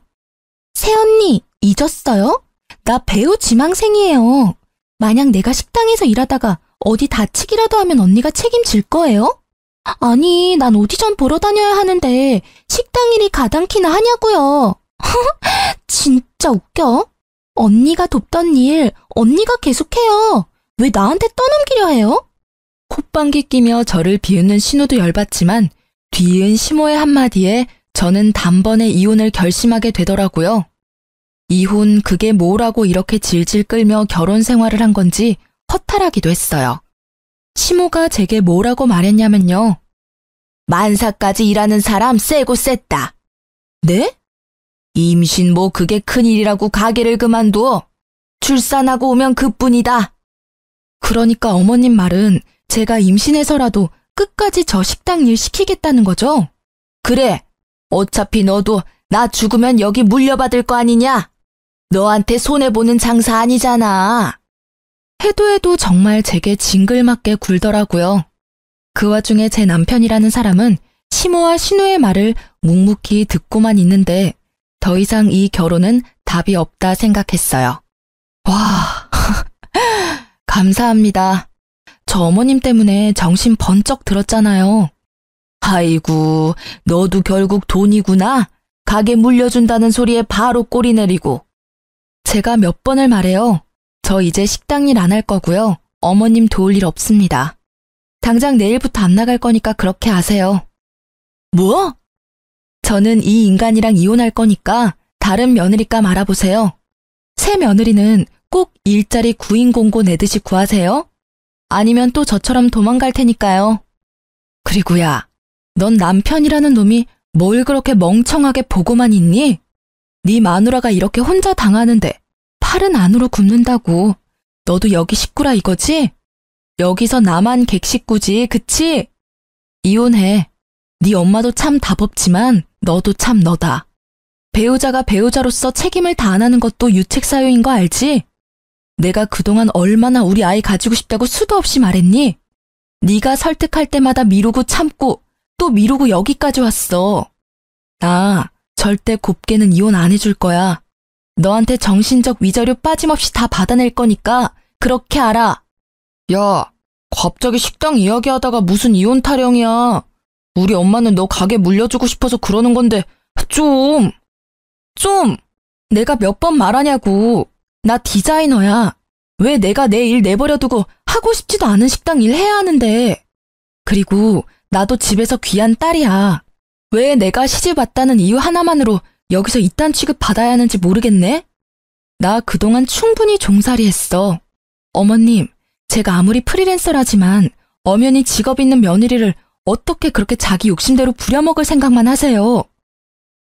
새언니, 잊었어요? 나 배우 지망생이에요. 만약 내가 식당에서 일하다가 어디 다치기라도 하면 언니가 책임질 거예요? 아니, 난 오디션 보러 다녀야 하는데 식당 일이 가당키나 하냐고요. 진짜 웃겨. 언니가 돕던 일 언니가 계속해요. 왜 나한테 떠넘기려 해요? 콧방귀 끼며 저를 비웃는 신우도 열받지만 뒤이은 시모의 한마디에 저는 단번에 이혼을 결심하게 되더라고요. 이혼 그게 뭐라고 이렇게 질질 끌며 결혼 생활을 한 건지 허탈하기도 했어요. 시모가 제게 뭐라고 말했냐면요. 만사까지 일하는 사람 세고 셌다. 네? 임신 뭐 그게 큰일이라고 가게를 그만둬. 출산하고 오면 그뿐이다. 그러니까 어머님 말은 제가 임신해서라도 끝까지 저 식당 일 시키겠다는 거죠? 그래. 어차피 너도 나 죽으면 여기 물려받을 거 아니냐? 너한테 손해보는 장사 아니잖아. 해도 정말 제게 징글맞게 굴더라고요. 그 와중에 제 남편이라는 사람은 시모와 신우의 말을 묵묵히 듣고만 있는데 더 이상 이 결혼은 답이 없다 생각했어요. 와, 감사합니다. 저 어머님 때문에 정신 번쩍 들었잖아요. 아이고, 너도 결국 돈이구나. 가게 물려준다는 소리에 바로 꼬리 내리고. 제가 몇 번을 말해요. 저 이제 식당 일 안 할 거고요. 어머님 도울 일 없습니다. 당장 내일부터 안 나갈 거니까 그렇게 아세요. 뭐? 저는 이 인간이랑 이혼할 거니까 다른 며느리감 알아보세요. 새 며느리는 꼭 일자리 구인공고 내듯이 구하세요. 아니면 또 저처럼 도망갈 테니까요. 그리고 야, 넌 남편이라는 놈이 뭘 그렇게 멍청하게 보고만 있니? 네 마누라가 이렇게 혼자 당하는데 팔은 안으로 굽는다고. 너도 여기 식구라 이거지? 여기서 나만 객식구지, 그치? 이혼해. 네 엄마도 참 답 없지만 너도 참 너다. 배우자가 배우자로서 책임을 다하는 것도 유책사유인 거 알지? 내가 그동안 얼마나 우리 아이 가지고 싶다고 수도 없이 말했니? 네가 설득할 때마다 미루고 참고 또 미루고 여기까지 왔어. 나 절대 곱게는 이혼 안 해줄 거야. 너한테 정신적 위자료 빠짐없이 다 받아낼 거니까 그렇게 알아. 야, 갑자기 식당 이야기하다가 무슨 이혼 타령이야. 우리 엄마는 너 가게 물려주고 싶어서 그러는 건데 좀. 내가 몇 번 말하냐고. 나 디자이너야. 왜 내가 내 일 내버려두고 하고 싶지도 않은 식당 일 해야 하는데. 그리고 나도 집에서 귀한 딸이야. 왜 내가 시집 왔다는 이유 하나만으로 여기서 이딴 취급 받아야 하는지 모르겠네? 나 그동안 충분히 종살이 했어. 어머님, 제가 아무리 프리랜서라지만 엄연히 직업 있는 며느리를 어떻게 그렇게 자기 욕심대로 부려먹을 생각만 하세요?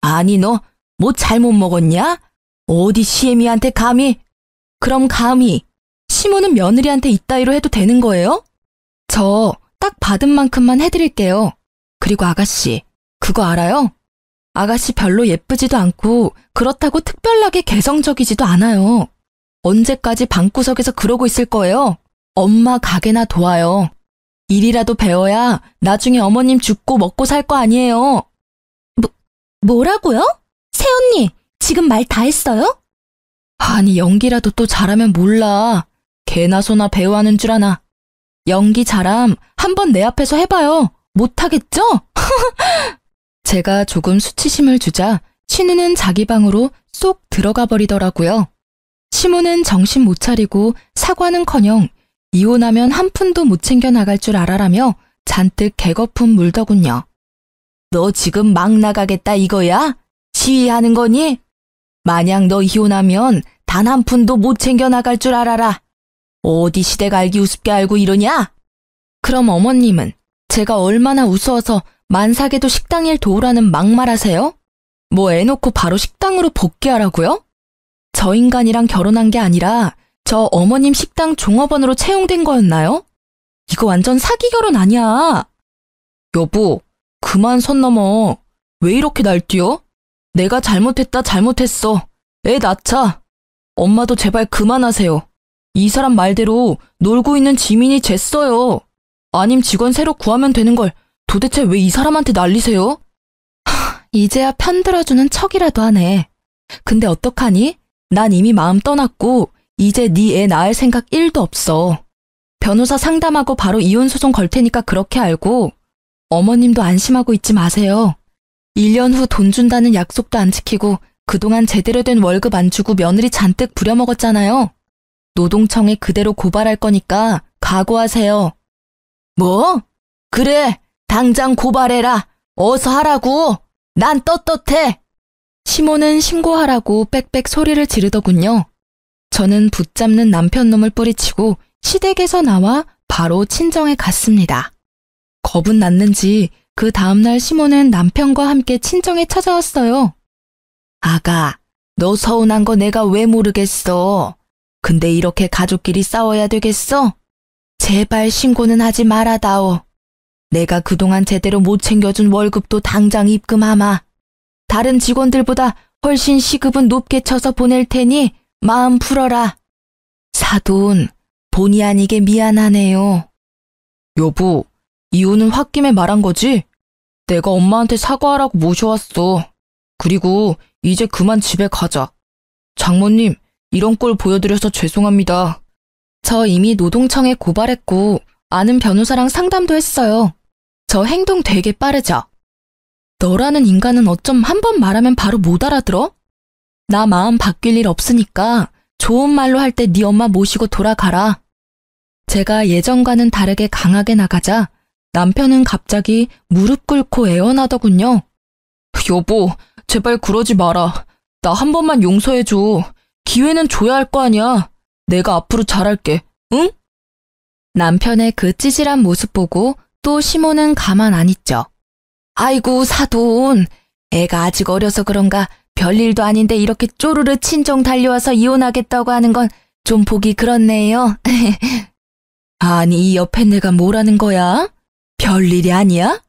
아니, 너 뭐 잘못 먹었냐? 어디 시애미한테 감히? 그럼 감히 시모는 며느리한테 이따위로 해도 되는 거예요? 저 딱 받은 만큼만 해드릴게요. 그리고 아가씨, 그거 알아요? 아가씨 별로 예쁘지도 않고 그렇다고 특별하게 개성적이지도 않아요. 언제까지 방구석에서 그러고 있을 거예요? 엄마 가게나 도와요. 일이라도 배워야 나중에 어머님 죽고 먹고 살 거 아니에요. 뭐라고요? 새언니, 지금 말 다 했어요? 아니, 연기라도 또 잘하면 몰라. 개나 소나 배우하는 줄 아나. 연기 잘함 한번 내 앞에서 해봐요. 못하겠죠? 제가 조금 수치심을 주자 신우는 자기 방으로 쏙 들어가 버리더라고요. 시모는 정신 못 차리고 사과는커녕 이혼하면 한 푼도 못 챙겨 나갈 줄 알아라며 잔뜩 개거품 물더군요. 너 지금 막 나가겠다 이거야? 시위하는 거니? 만약 너 이혼하면 단 한 푼도 못 챙겨 나갈 줄 알아라. 어디 시댁 알기 우습게 알고 이러냐? 그럼 어머님은 제가 얼마나 우스워서 만삭에도 식당 일 도우라는 막말하세요? 뭐 애 놓고 바로 식당으로 복귀하라고요? 저 인간이랑 결혼한 게 아니라 저 어머님 식당 종업원으로 채용된 거였나요? 이거 완전 사기 결혼 아니야. 여보, 그만 선 넘어. 왜 이렇게 날뛰어? 내가 잘못했어. 애 낳자. 엄마도 제발 그만하세요. 이 사람 말대로 놀고 있는 지민이 쟀어요. 아님 직원 새로 구하면 되는 걸 도대체 왜 이 사람한테 난리세요? 이제야 편들어주는 척이라도 하네. 근데 어떡하니? 난 이미 마음 떠났고 이제 네 애 낳을 생각 1도 없어. 변호사 상담하고 바로 이혼 소송 걸 테니까 그렇게 알고 어머님도 안심하고 있지 마세요. 1년 후 돈 준다는 약속도 안 지키고 그동안 제대로 된 월급 안 주고 며느리 잔뜩 부려먹었잖아요. 노동청에 그대로 고발할 거니까 각오하세요. 뭐? 그래, 당장 고발해라. 어서 하라고. 난 떳떳해. 시모는 신고하라고 빽빽 소리를 지르더군요. 저는 붙잡는 남편 놈을 뿌리치고 시댁에서 나와 바로 친정에 갔습니다. 겁은 났는지 그 다음날 시모는 남편과 함께 친정에 찾아왔어요. 아가, 너 서운한 거 내가 왜 모르겠어. 근데 이렇게 가족끼리 싸워야 되겠어? 제발 신고는 하지 말아다오. 내가 그동안 제대로 못 챙겨준 월급도 당장 입금하마. 다른 직원들보다 훨씬 시급은 높게 쳐서 보낼 테니 마음 풀어라. 사돈, 본의 아니게 미안하네요. 여보, 이유는 홧김에 말한 거지? 내가 엄마한테 사과하라고 모셔왔어. 그리고 이제 그만 집에 가자. 장모님, 이런 꼴 보여드려서 죄송합니다. 저 이미 노동청에 고발했고 아는 변호사랑 상담도 했어요. 저 행동 되게 빠르죠? 너라는 인간은 어쩜 한 번 말하면 바로 못 알아들어? 나 마음 바뀔 일 없으니까 좋은 말로 할 때 네 엄마 모시고 돌아가라. 제가 예전과는 다르게 강하게 나가자 남편은 갑자기 무릎 꿇고 애원하더군요. 여보, 제발 그러지 마라. 나 한 번만 용서해줘. 기회는 줘야 할 거 아니야. 내가 앞으로 잘할게. 응? 남편의 그 찌질한 모습 보고 또 시모는 가만 안 있죠. 아이고 사돈, 애가 아직 어려서 그런가 별일도 아닌데 이렇게 쪼르르 친정 달려와서 이혼하겠다고 하는 건 좀 보기 그렇네요. 아니 이 옆에 내가 뭐라는 거야? 별일이 아니야?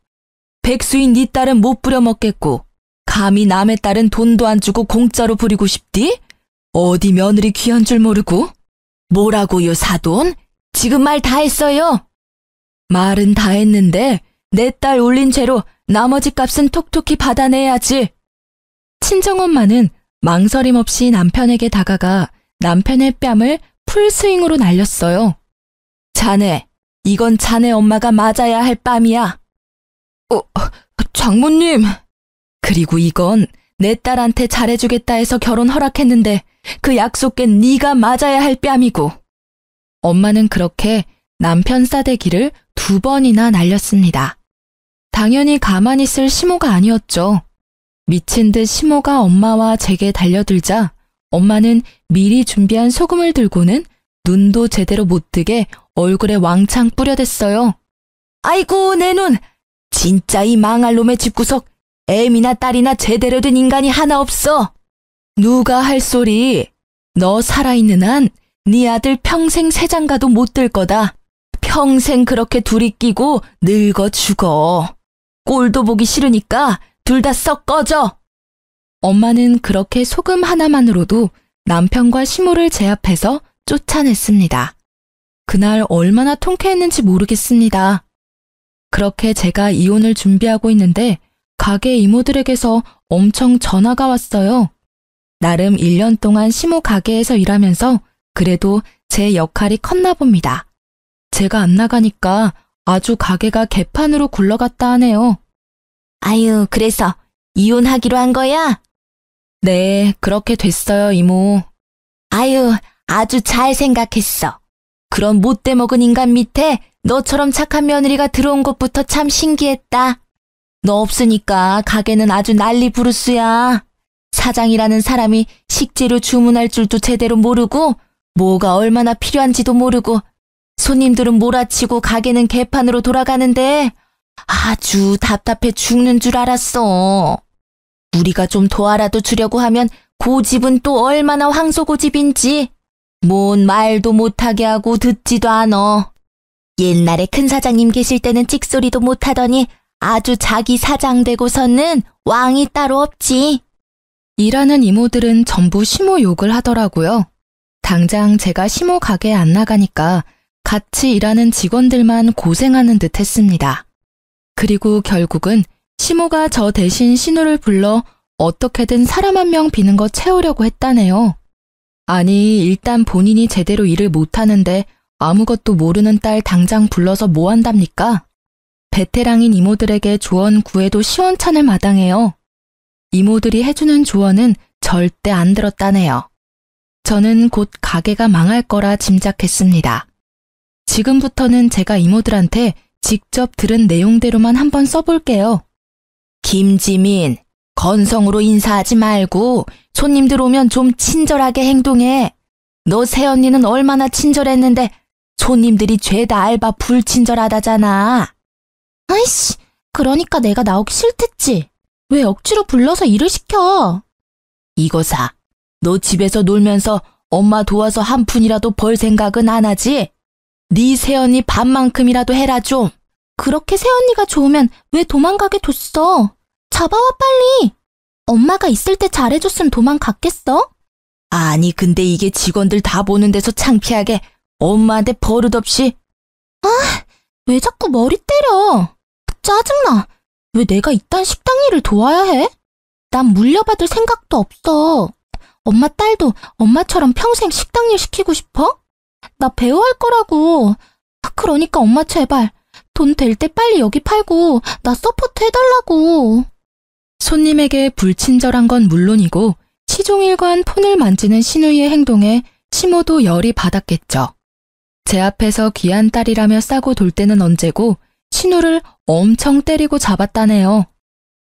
백수인 네 딸은 못 부려먹겠고 감히 남의 딸은 돈도 안 주고 공짜로 부리고 싶디? 어디 며느리 귀한 줄 모르고? 뭐라고요 사돈? 지금 말 다 했어요. 말은 다 했는데 내 딸 올린 죄로 나머지 값은 톡톡히 받아내야지. 친정엄마는 망설임 없이 남편에게 다가가 남편의 뺨을 풀스윙으로 날렸어요. 자네, 이건 자네 엄마가 맞아야 할 뺨이야. 장모님. 그리고 이건 내 딸한테 잘해주겠다 해서 결혼 허락했는데 그 약속 깬 네가 맞아야 할 뺨이고. 엄마는 그렇게 남편 싸대기를 2번이나 날렸습니다. 당연히 가만히 있을 시모가 아니었죠. 미친 듯 시모가 엄마와 제게 달려들자 엄마는 미리 준비한 소금을 들고는 눈도 제대로 못 뜨게 얼굴에 왕창 뿌려댔어요. 아이고 내 눈! 진짜 이 망할 놈의 집구석 애미나 딸이나 제대로 된 인간이 하나 없어. 누가 할 소리. 너 살아있는 한 네 아들 평생 새장가도 못 들 거다. 평생 그렇게 둘이 끼고 늙어 죽어. 꼴도 보기 싫으니까 둘 다 썩 꺼져. 엄마는 그렇게 소금 하나만으로도 남편과 시모를 제압해서 쫓아냈습니다. 그날 얼마나 통쾌했는지 모르겠습니다. 그렇게 제가 이혼을 준비하고 있는데 가게 이모들에게서 엄청 전화가 왔어요. 나름 1년 동안 시모 가게에서 일하면서 그래도 제 역할이 컸나 봅니다. 제가 안 나가니까 아주 가게가 개판으로 굴러갔다 하네요. 아유, 그래서 이혼하기로 한 거야? 네, 그렇게 됐어요, 이모. 아유, 아주 잘 생각했어. 그런 못돼 먹은 인간 밑에 너처럼 착한 며느리가 들어온 것부터 참 신기했다. 너 없으니까 가게는 아주 난리 부르스야. 사장이라는 사람이 식재료 주문할 줄도 제대로 모르고 뭐가 얼마나 필요한지도 모르고 손님들은 몰아치고 가게는 개판으로 돌아가는데 아주 답답해 죽는 줄 알았어. 우리가 좀 도와라도 주려고 하면 고집은 또 얼마나 황소고집인지 뭔 말도 못하게 하고 듣지도 않어. 옛날에 큰 사장님 계실 때는 찍소리도 못하더니 아주 자기 사장 되고서는 왕이 따로 없지. 일하는 이모들은 전부 시모 욕을 하더라고요. 당장 제가 시모 가게에 안 나가니까 같이 일하는 직원들만 고생하는 듯 했습니다. 그리고 결국은 시모가 저 대신 신우를 불러 어떻게든 사람 한 명 비는 거 채우려고 했다네요. 아니, 일단 본인이 제대로 일을 못하는데 아무것도 모르는 딸 당장 불러서 뭐 한답니까? 베테랑인 이모들에게 조언 구해도 시원찮을 마당에요. 이모들이 해주는 조언은 절대 안 들었다네요. 저는 곧 가게가 망할 거라 짐작했습니다. 지금부터는 제가 이모들한테 직접 들은 내용대로만 한번 써볼게요. 김지민, 건성으로 인사하지 말고 손님들 오면 좀 친절하게 행동해. 너 새언니는 얼마나 친절했는데 손님들이 죄다 알바 불친절하다잖아. 아이씨, 그러니까 내가 나오기 싫댔지. 왜 억지로 불러서 일을 시켜? 이거사, 너 집에서 놀면서 엄마 도와서 한 푼이라도 벌 생각은 안 하지? 네 새언니 밥만큼이라도 해라 좀. 그렇게 새언니가 좋으면 왜 도망가게 뒀어? 잡아와 빨리. 엄마가 있을 때 잘해줬으면 도망갔겠어? 아니 근데 이게 직원들 다 보는 데서 창피하게 엄마한테 버릇없이. 왜 자꾸 머리 때려? 짜증나. 왜 내가 이딴 식당 일을 도와야 해? 난 물려받을 생각도 없어. 엄마 딸도 엄마처럼 평생 식당 일 시키고 싶어? 나 배우할 거라고. 그러니까 엄마 제발 돈 될 때 빨리 여기 팔고 나 서포트 해달라고. 손님에게 불친절한 건 물론이고 시종일관 폰을 만지는 신우이의 행동에 시모도 열이 받았겠죠. 제 앞에서 귀한 딸이라며 싸고 돌 때는 언제고 신우를 엄청 때리고 잡았다네요.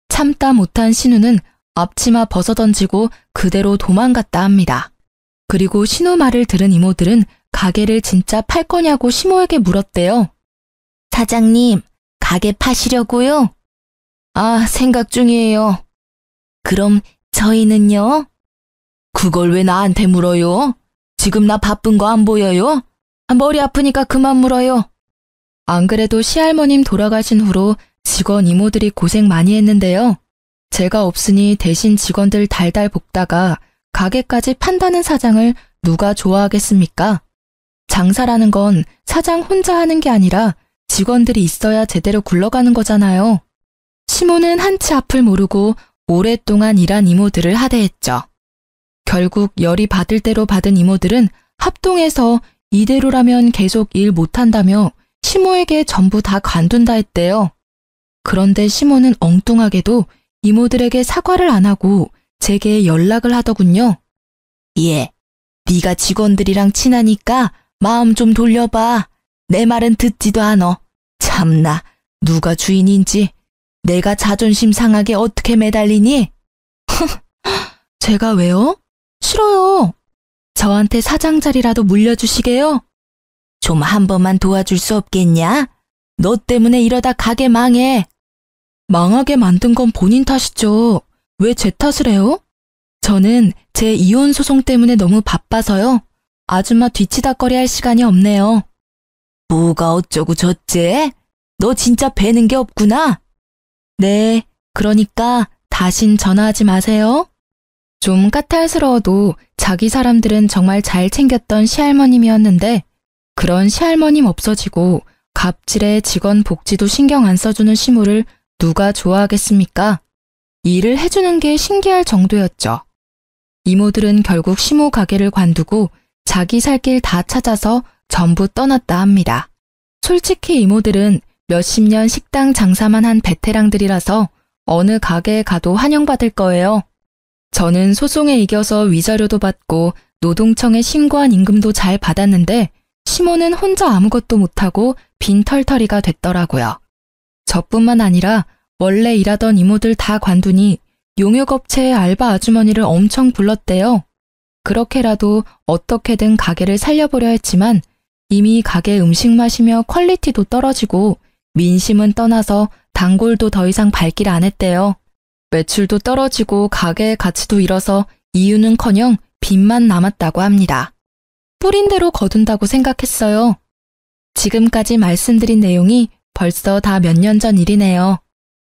참다 못한 신우는 앞치마 벗어던지고 그대로 도망갔다 합니다. 그리고 신우 말을 들은 이모들은 가게를 진짜 팔 거냐고 시모에게 물었대요. 사장님, 가게 파시려고요? 아, 생각 중이에요. 그럼 저희는요? 그걸 왜 나한테 물어요? 지금 나 바쁜 거 안 보여요? 머리 아프니까 그만 물어요. 안 그래도 시할머님 돌아가신 후로 직원 이모들이 고생 많이 했는데요. 제가 없으니 대신 직원들 달달 볶다가 가게까지 판다는 사장을 누가 좋아하겠습니까? 장사라는 건 사장 혼자 하는 게 아니라 직원들이 있어야 제대로 굴러가는 거잖아요. 시모는 한치 앞을 모르고 오랫동안 일한 이모들을 하대했죠. 결국 열이 받을 대로 받은 이모들은 합동해서 이대로라면 계속 일 못한다며 시모에게 전부 다 관둔다 했대요. 그런데 시모는 엉뚱하게도 이모들에게 사과를 안 하고 제게 연락을 하더군요. 예, 네가 직원들이랑 친하니까 마음 좀 돌려봐. 내 말은 듣지도 않어. 참나, 누가 주인인지. 내가 자존심 상하게 어떻게 매달리니? 제가 왜요? 싫어요. 저한테 사장 자리라도 물려주시게요? 좀 한 번만 도와줄 수 없겠냐? 너 때문에 이러다 가게 망해. 망하게 만든 건 본인 탓이죠. 왜 제 탓을 해요? 저는 제 이혼 소송 때문에 너무 바빠서요. 아줌마 뒤치다꺼리 할 시간이 없네요. 뭐가 어쩌고 저째? 너 진짜 배는 게 없구나. 네, 그러니까 다신 전화하지 마세요. 좀 까탈스러워도 자기 사람들은 정말 잘 챙겼던 시할머님이었는데 그런 시할머님 없어지고 갑질에 직원 복지도 신경 안 써주는 시모를 누가 좋아하겠습니까? 일을 해주는 게 신기할 정도였죠. 이모들은 결국 시모 가게를 관두고 자기 살 길 다 찾아서 전부 떠났다 합니다. 솔직히 이모들은 몇십 년 식당 장사만 한 베테랑들이라서 어느 가게에 가도 환영받을 거예요. 저는 소송에 이겨서 위자료도 받고 노동청에 신고한 임금도 잘 받았는데 시모는 혼자 아무것도 못하고 빈털터리가 됐더라고요. 저뿐만 아니라 원래 일하던 이모들 다 관두니 용역업체의 알바 아주머니를 엄청 불렀대요. 그렇게라도 어떻게든 가게를 살려보려 했지만 이미 가게 음식 맛이며 퀄리티도 떨어지고 민심은 떠나서 단골도 더 이상 발길 안 했대요. 매출도 떨어지고 가게의 가치도 잃어서 이유는커녕 빚만 남았다고 합니다. 뿌린 대로 거둔다고 생각했어요. 지금까지 말씀드린 내용이 벌써 다 몇 년 전 일이네요.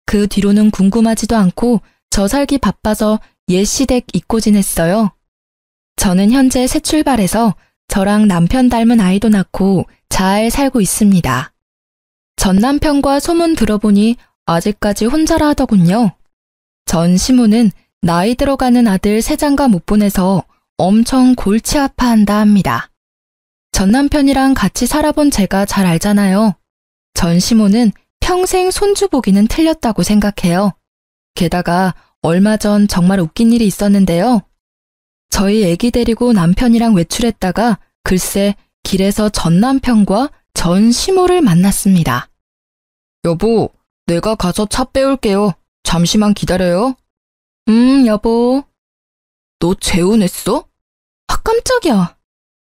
그 뒤로는 궁금하지도 않고 저 살기 바빠서 옛 시댁 잊고 지냈어요. 저는 현재 새 출발해서 저랑 남편 닮은 아이도 낳고 잘 살고 있습니다. 전 남편과 소문 들어보니 아직까지 혼자라 하더군요. 전 시모는 나이 들어가는 아들 세장가 못 보내서 엄청 골치 아파한다 합니다. 전 남편이랑 같이 살아본 제가 잘 알잖아요. 전 시모는 평생 손주 보기는 틀렸다고 생각해요. 게다가 얼마 전 정말 웃긴 일이 있었는데요. 저희 애기 데리고 남편이랑 외출했다가 글쎄 길에서 전 남편과 전 시모를 만났습니다. 여보, 내가 가서 차 빼올게요. 잠시만 기다려요. 여보. 너 재혼했어? 아, 깜짝이야.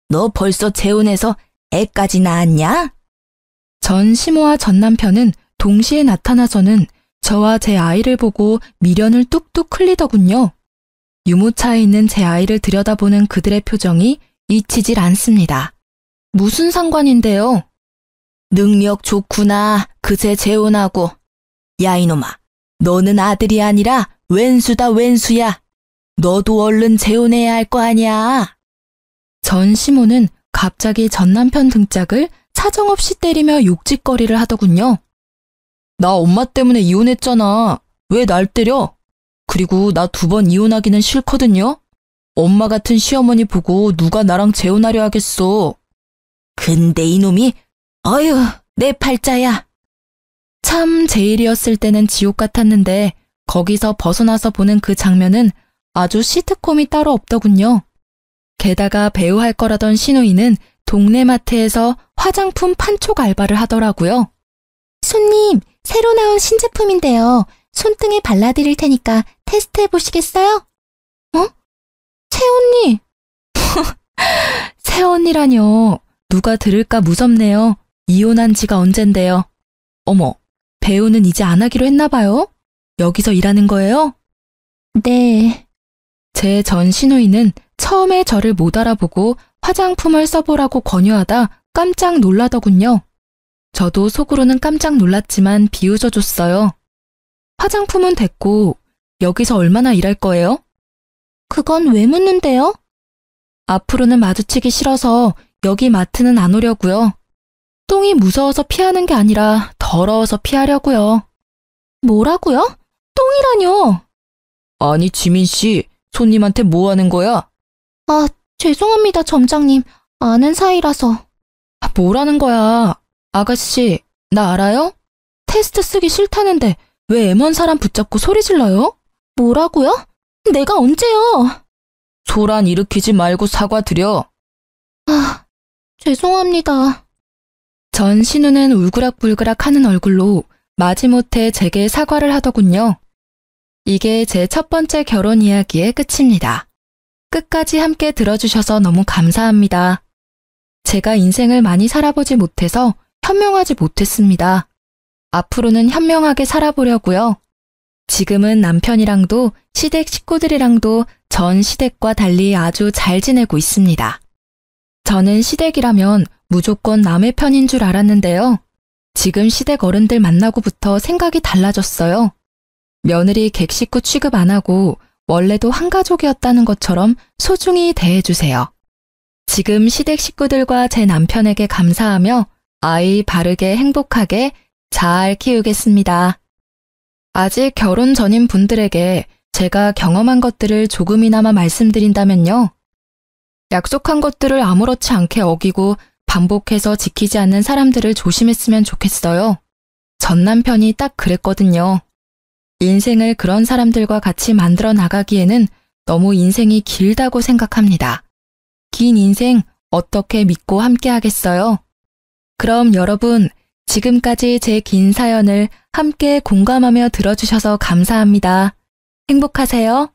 너 벌써 재혼해서 애까지 낳았냐? 전 시모와 전 남편은 동시에 나타나서는 저와 제 아이를 보고 미련을 뚝뚝 흘리더군요. 유모차에 있는 제 아이를 들여다보는 그들의 표정이 잊히질 않습니다. 무슨 상관인데요? 능력 좋구나. 그새 재혼하고. 야 이놈아, 너는 아들이 아니라 왼수다 왼수야. 너도 얼른 재혼해야 할 거 아니야. 전 시모는 갑자기 전 남편 등짝을 사정없이 때리며 욕짓거리를 하더군요. 나 엄마 때문에 이혼했잖아. 왜 날 때려? 그리고 나 2번 이혼하기는 싫거든요. 엄마 같은 시어머니 보고 누가 나랑 재혼하려 하겠어. 근데 이놈이 어휴 내 팔자야. 참 제 일이었을 때는 지옥 같았는데 거기서 벗어나서 보는 그 장면은 아주 시트콤이 따로 없더군요. 게다가 배우할 거라던 시누이는 동네 마트에서 화장품 판촉 알바를 하더라고요. 손님, 새로 나온 신제품인데요. 손등에 발라드릴 테니까 테스트 해보시겠어요? 새언니! 새언니라뇨. 누가 들을까 무섭네요. 이혼한 지가 언젠데요. 어머, 배우는 이제 안 하기로 했나 봐요? 여기서 일하는 거예요? 네. 제 전 시누이는 처음에 저를 못 알아보고 화장품을 써보라고 권유하다 깜짝 놀라더군요. 저도 속으로는 깜짝 놀랐지만 비웃어줬어요. 화장품은 됐고 여기서 얼마나 일할 거예요? 그건 왜 묻는데요? 앞으로는 마주치기 싫어서 여기 마트는 안 오려고요. 똥이 무서워서 피하는 게 아니라 더러워서 피하려고요. 뭐라고요? 똥이라뇨? 아니 지민 씨, 손님한테 뭐 하는 거야? 아, 죄송합니다, 점장님. 아는 사이라서. 뭐라는 거야? 아가씨, 나 알아요? 테스트 쓰기 싫다는데 왜 M1 사람 붙잡고 소리 질러요? 뭐라고요? 내가 언제요? 소란 일으키지 말고 사과드려. 아, 죄송합니다. 전 신우는 울그락불그락 하는 얼굴로 마지못해 제게 사과를 하더군요. 이게 제 첫 번째 결혼 이야기의 끝입니다. 끝까지 함께 들어주셔서 너무 감사합니다. 제가 인생을 많이 살아보지 못해서 현명하지 못했습니다. 앞으로는 현명하게 살아보려고요. 지금은 남편이랑도 시댁 식구들이랑도 전 시댁과 달리 아주 잘 지내고 있습니다. 저는 시댁이라면 무조건 남의 편인 줄 알았는데요. 지금 시댁 어른들 만나고부터 생각이 달라졌어요. 며느리 객식구 취급 안 하고 원래도 한 가족이었다는 것처럼 소중히 대해주세요. 지금 시댁 식구들과 제 남편에게 감사하며 아이 바르게 행복하게 잘 키우겠습니다. 아직 결혼 전인 분들에게 제가 경험한 것들을 조금이나마 말씀드린다면요. 약속한 것들을 아무렇지 않게 어기고 반복해서 지키지 않는 사람들을 조심했으면 좋겠어요. 전 남편이 딱 그랬거든요. 인생을 그런 사람들과 같이 만들어 나가기에는 너무 인생이 길다고 생각합니다. 긴 인생 어떻게 믿고 함께 하겠어요? 그럼 여러분, 지금까지 제 긴 사연을 함께 공감하며 들어주셔서 감사합니다. 행복하세요.